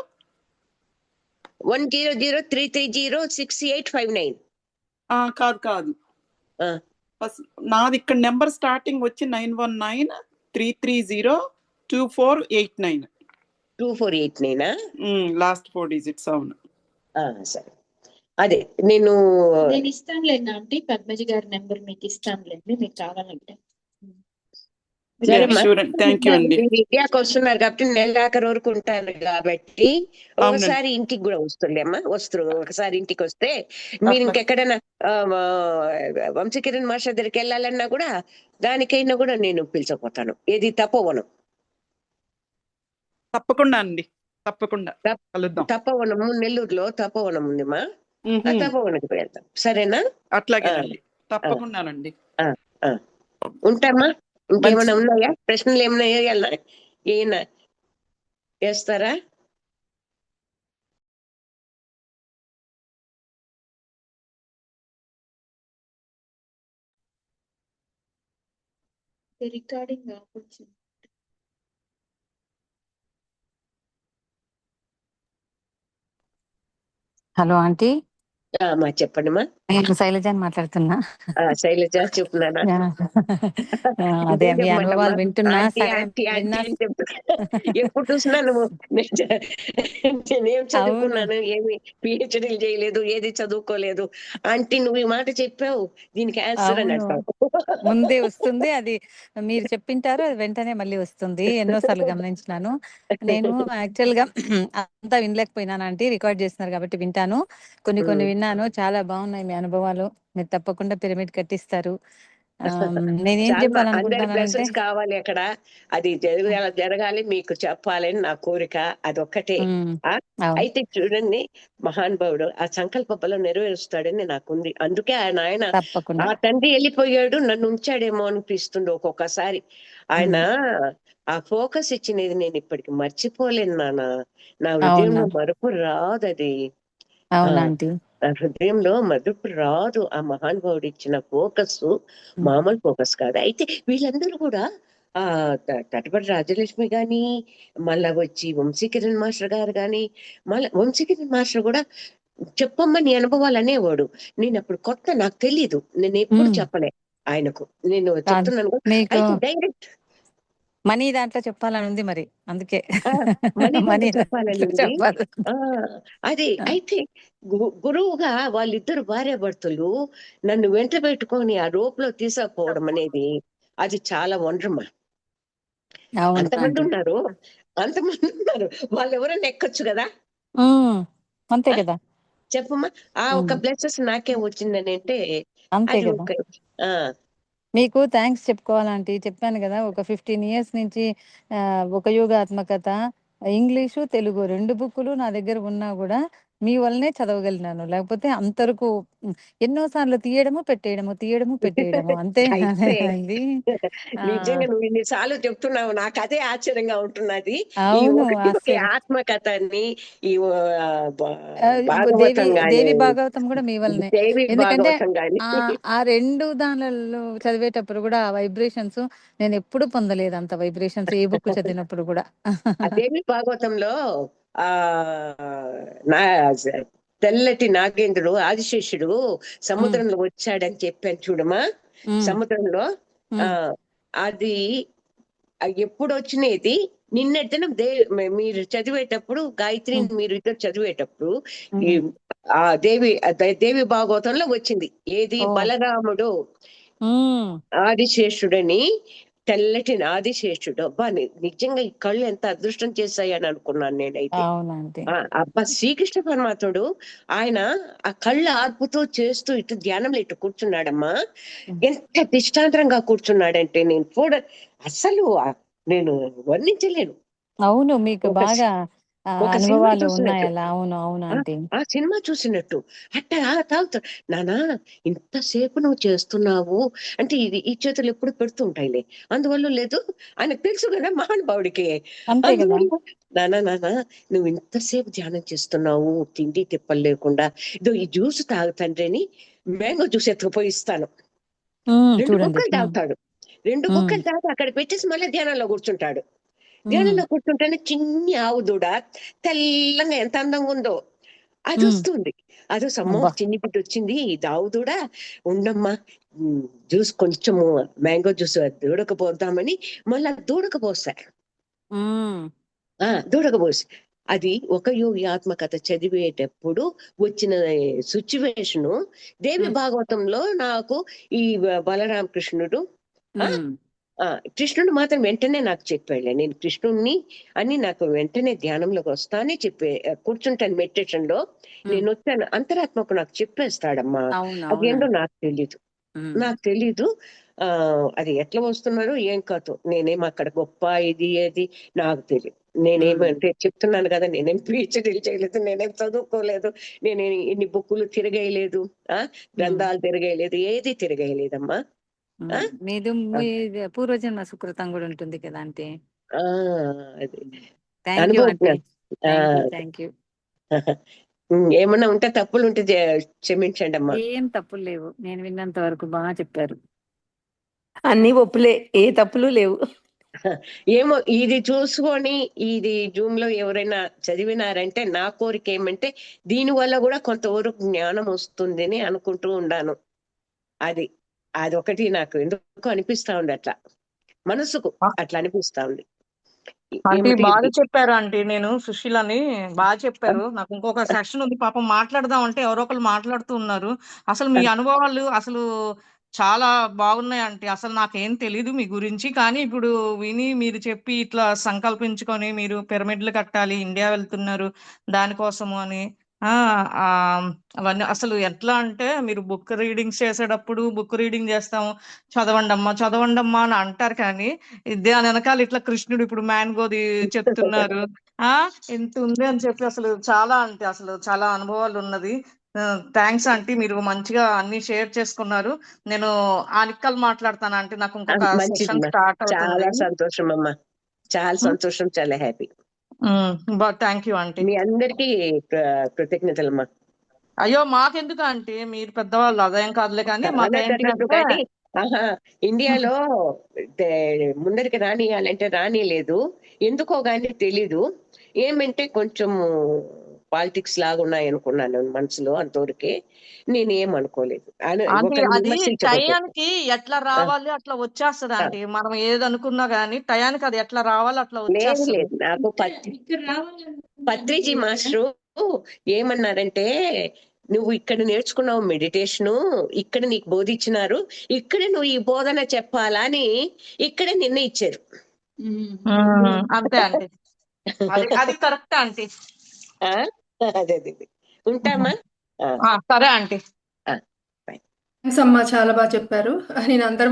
1003303306859. కాదు. నాది ఇక్కడ నెంబర్ స్టార్టింగ్ వచ్చి 919-330-2489. 2489 లాస్ట్ 4 డిజిట్స్. అవును. సరే. అదే నేను ఇస్తానులేండి ఆంటీ, పద్మజ గారి నెంబర్ మీకు ఇస్తానులేండి, మీకు కావాలంటే. ఇండియాకి వస్తున్నారు కాబట్టి నెలాఖరు వరకు ఉంటాను కాబట్టి ఒకసారి ఇంటికి కూడా వస్తుండేమ్మా. ఒకసారి ఇంటికి వస్తే మీరు ఇంకెక్కడైనా వంశీకిరణ్ మాస్టర్ దగ్గరికి వెళ్ళాలన్నా కూడా దానికైనా కూడా నేను పిలిచకపోతాను. ఏది తపోవనం. తప్పకుండా అండి, తప్పకుండా. తపోవనము నెల్లూరులో తపోవనం ఉంది మా. తపోవనకి వెళ్తాం. సరేనా? అట్లాగేనండి, తప్పకుండానండి. ఉంటామా. ఇంకేమైనా ఉన్నాయా? ప్రశ్నలు ఏమన్నాయా? ఏనా చేస్తారా? రికార్డింగ్ హలో ఆంటీ, మా చెప్పండిమా. నేను శైలజాని మాట్లాడుతున్నా. శైలజ చెప్పున్నానా? అదే మీ అనుభవాలు వింటున్నా. ఆంటీ ఆంటీ ఆంటీ అని చెప్తున్నా. ఎప్పుడు చూసినా నువ్వు నేనేం చదువుకున్నాను, ఏమి పిహెచ్డీలు చేయలేదు, ఏది చదువుకోలేదు, ఆంటీ నువ్వు ఈ మాట చెప్పావు, దీనికి ఆన్సర్ అని అంటావు. ముందే వస్తుంది అది, మీరు చెప్పింటారు అది వెంటనే మళ్ళీ వస్తుంది. ఎన్నోసార్లు గమనించినాను. నేను యాక్చువల్ గా అంతా వినలేకపోయినాను ఆంటీ, రికార్డ్ చేస్తున్నారు కాబట్టి వింటాను. కొన్ని విన్నాను, చాలా బాగున్నాయి మీ అనుభవాలు. మీరు తప్పకుండా పిరమిడ్ కట్టిస్తారు. నేనేం అందరి చెప్పాలనుకుంటున్నానంటే, బ్లెస్సింగ్స్ కావాలి అక్కడ, అది జరగాలి, మీకు చెప్పాలని నా కోరిక, అదొక్కటే. అయితే చూడండి, మహానుభావుడు ఆ సంకల్ప బలం నెరవేరుస్తాడని నాకుంది. అందుకే ఆయన ఆ తండ్రి వెళ్ళిపోయాడు, నన్ను ఉంచాడేమో అనిపిస్తుంది ఒక్కొక్కసారి. ఆయన ఆ ఫోకస్ ఇచ్చినది నేను ఇప్పటికి మర్చిపోలేను నాన్న. నా హృదయంలో మరుపు రాదు అది. నా హృదయంలో మదుపు రాదు. ఆ మహానుభావుడు ఇచ్చిన ఫోకస్ మామూలు ఫోకస్ కాదు. అయితే వీళ్ళందరూ కూడా తటపడి రాజలక్ష్మి గాని, మళ్ళా వచ్చి వంశీకిరణ్ మాస్టర్ గారు గాని, మళ్ళీ వంశీకిరణ్ మాస్టర్ కూడా చెప్పమ్మా నీ అనుభవాలు అనేవాడు. నేను అప్పుడు కొత్త, నాకు తెలీదు, నేను ఎప్పుడు చెప్పలే ఆయనకు. నేను చెప్తున్నాను అయితే డైరెక్ట్ మనీ దాంట్లో చెప్పాలని ఉంది, మరి అందుకే మనీ చెప్పాలని ఉంది. అది అయితే గురువుగా వాళ్ళిద్దరు భార్యాభర్తలు నన్ను వెంట పెట్టుకొని ఆ రోప్ లో తీసుకుపోవడం అనేది అది చాలా వండరమ్మా. అంతమంది ఉన్నారు, వాళ్ళు ఎవరైనా ఎక్కొచ్చు కదా. అంతే కదా, చెప్పమ్మా. ఆ ఒక బ్లెస్సెస్ నాకే వచ్చిందని అంటే అంతే అది కదా. మీకు థ్యాంక్స్ చెప్పుకోవాలంటే చెప్పాను కదా, ఒక 15 years నుంచి ఒక యోగాత్మకత, ఇంగ్లీషు తెలుగు 2 బుక్కులు నా దగ్గర ఉన్నా కూడా మీ వల్లనే చదవగలిగినాను. లేకపోతే అంతరకు ఎన్నోసార్లు తీయడము పెట్టేయడము అంతే. నిజంగా నువ్వు ఇన్నిసార్లు చెప్తున్నావు, నాకు అదే ఆశ్చర్యంగా ఉంటున్నది. ఈ ఒకటి ఆత్మకథని, ఈ దేవి భాగవతం కూడా మీ వల్లనే. ఎందుకంటే ఆ 2 దానిలో చదివేటప్పుడు కూడా ఆ వైబ్రేషన్స్ నేను ఎప్పుడు పొందలేదు, అంత వైబ్రేషన్స్ ఏ బుక్ చదివినప్పుడు కూడా. దేవి భాగవతంలో నా తెల్లటి నాగేంద్రుడు ఆదిశేషుడు సముద్రంలో వచ్చాడని చెప్పాను చూడమా. సముద్రంలో అది ఎప్పుడు వచ్చినది నిన్నటిన మీరు చదివేటప్పుడు, గాయత్రి మీరు ఇద్దరు చదివేటప్పుడు ఆ దేవి భాగవతంలో వచ్చింది. ఏది? బలరాముడు ఆదిశేషుడని, తెల్లటి ఆదిశేషుడు. అబ్బా నిజంగా ఈ కళ్ళు ఎంత అదృష్టం చేశాయని అనుకున్నాను నేనైతే. అబ్బా శ్రీకృష్ణ పరమాత్ముడు ఆయన ఆ కళ్ళు ఆర్పుతూ చేస్తూ ఇటు ధ్యానంలో ఇటు కూర్చున్నాడమ్మా. ఎంత దిష్టాంతరంగా కూర్చున్నాడంటే నేను అసలు నేను వర్ణించలేను. అవును, మీకు బాగా ఒక సినిమా చూసినట్టు, ఆ సినిమా చూసినట్టు అట్టా తాగుతాడు. నానా ఇంతసేపు నువ్వు చేస్తున్నావు అంటే ఇది ఈ చేతులు ఎప్పుడు పెడుతుంటాయిలే, అందువల్ల లేదు ఆయనకు తెలుసు కదా మహానుభావుడికి. నానా నువ్వు ఇంతసేపు ధ్యానం చేస్తున్నావు, తిండి తిప్పలు లేకుండా, ఇదో ఈ జ్యూస్ తాగుతండ్రి అని మ్యాంగో జ్యూస్ ఎత్తుకుపోయి ఇస్తాను. 2 కుక్కలు తాగుతాడు. 2 కుక్కలు తాగి అక్కడ పెట్టేసి మళ్ళీ ధ్యానంలో కూర్చుంటాడు. ధ్యానంలో కూర్చుంటేనే చిన్ని ఆవు దూడ తెల్లంగా ఎంత అందంగా ఉందో అది వస్తుంది. అదో సమ్మో చిన్ని బిడ్డ వచ్చింది, ఇది ఆవు దూడ, ఉండమ్మా జ్యూస్ కొంచెము మ్యాంగో జ్యూస్ దూడకపోద్దామని మళ్ళీ దూడకపోసారు. దూడకపోసి అది ఒక యోగి ఆత్మకథ చదివేటప్పుడు వచ్చిన సిచ్యువేషను దేవి భాగవతంలో నాకు ఈ బలరామకృష్ణుడు కృష్ణుడు మాత్రం వెంటనే నాకు చెప్పాడు. నేను కృష్ణుడిని అని నాకు వెంటనే ధ్యానంలోకి వస్తానే కూర్చుంటాను మెడిటేషన్ లో. నేను వచ్చాను, అంతరాత్మకు నాకు చెప్పేస్తాడమ్మా. అదేంటో నాకు తెలీదు. అది ఎట్లా వస్తున్నారో ఏం కాదు, నేనేం అక్కడ గొప్ప ఇది ఏది నాకు తెలియదు. నేనేమంటే చెప్తున్నాను కదా, నేనేం పిహెచ్డీలు చేయలేదు, నేనేం చదువుకోలేదు, నేనేం ఇన్ని బుక్కులు తిరగేయలేదు, గ్రంథాలు తిరగేయలేదు, ఏది తిరగేయలేదమ్మా. మీది మీ పూర్వజన్మ సుకృతం కూడా ఉంటుంది కదా ఆంటీ. అది థ్యాంక్ యూ ఆంటీ. అనుభవం. Thank you. ఏమన్నా ఉంటే తప్పులు ఉంటే క్షమించండి అమ్మా. ఏం తప్పులు లేవు, నేను విన్నంత వరకు బాగా చెప్పారు. అన్ని ఒప్పులే, ఏ తప్పులు లేవు. ఏమో ఇది చూసుకొని ఇది జూమ్ లో ఎవరైనా చదివినారంటే నా కోరిక ఏమంటే దీని వల్ల కూడా కొంతవరకు జ్ఞానం వస్తుందని అనుకుంటూ ఉన్నాను. అది ఒకటి నాకు ఎందుకు అనిపిస్తా ఉంది, అట్లా మనసుకు అట్లా అనిపిస్తా ఉంది. ఆంటీ బాగా చెప్పారు ఆంటీ. నేను సుశీలని బాగా చెప్పారు. నాకు ఇంకొక సెషన్ ఉంది, పాపం మాట్లాడదాం అంటే ఎవరో ఒకరు మాట్లాడుతూ ఉన్నారు. అసలు మీ అనుభవాలు అసలు చాలా బాగున్నాయి ఆంటీ. అసలు నాకేం తెలీదు మీ గురించి, కానీ ఇప్పుడు విని మీరు చెప్పి ఇట్లా సంకల్పించుకొని మీరు పిరమిడ్లు కట్టాలి, ఇండియా వెళ్తున్నారు దానికోసము అని అవన్నీ అసలు ఎట్లా అంటే మీరు బుక్ రీడింగ్స్ చేసేటప్పుడు బుక్ రీడింగ్ చేస్తాము, చదవండి అమ్మా అని అంటారు, కానీ దాని వెనకాల ఇట్లా కృష్ణుడు ఇప్పుడు మ్యాంగోది చెప్తున్నారు ఎంత ఉంది అని చెప్పి అసలు చాలా అంటే అసలు చాలా అనుభవాలు ఉన్నది. థ్యాంక్స్ ఆంటీ, మీరు మంచిగా అన్ని షేర్ చేసుకున్నారు. నేను ఆనిక్కలు మాట్లాడతాను ఆంటీ, నాకు ఇంకొక సెషన్ స్టార్ట్ అవుతుంది. చాలా సంతోషం అమ్మా, చాలా సంతోషం, చాలా హ్యాపీ. Thank you aunty. మీ అందరికీ కృతజ్ఞతలమ్మా. అయ్యో మాకెందుకు ఆంటీ, మీరు పెద్దవాళ్ళు, అదేం కాదులే, కానీ మాకు ఇండియాలో ముందరికి రానియాలంటే రానిలేదు, ఎందుకో గానీ తెలీదు. ఏమంటే కొంచెం పాలిటిక్స్ లాగా ఉన్నాయి అనుకున్నాను మనసులో, అంతవరకే నేనేమనుకోలేదు. టయానికి ఎట్లా రావాలి అట్లా వచ్చేస్తుంది ఆంటీ. మనం ఏదనుకున్నా గానీ టయానికి అది ఎట్లా రావాలి అట్లా వచ్చేస్తుంది. లేదు, నాకు పత్రిజీ మాస్టరు ఏమన్నారంటే, నువ్వు ఇక్కడ నేర్చుకున్నావు మెడిటేషను, ఇక్కడ నీకు బోధించినారు, ఇక్కడే నువ్వు ఈ బోధన చెప్పాలా అని ఇక్కడే నిర్ణయించారు. అంతే ఆంటీ, అది కరెక్ట్ ఆంటీ. అదే ఉంటామా? సరే ఆంటీ. థ్యాంక్స్ అమ్మా, చాలా బాగా చెప్పారు. నేను అందరు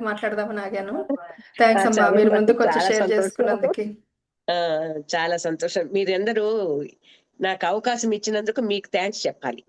మాట్లాడదామని ఆగాను. థ్యాంక్స్ అమ్మా, మీరు ముందుకు వచ్చి షేర్ చేసుకున్నందుకు. చాలా సంతోషం. మీరందరూ నాకు అవకాశం ఇచ్చినందుకు మీకు థ్యాంక్స్ చెప్పాలి.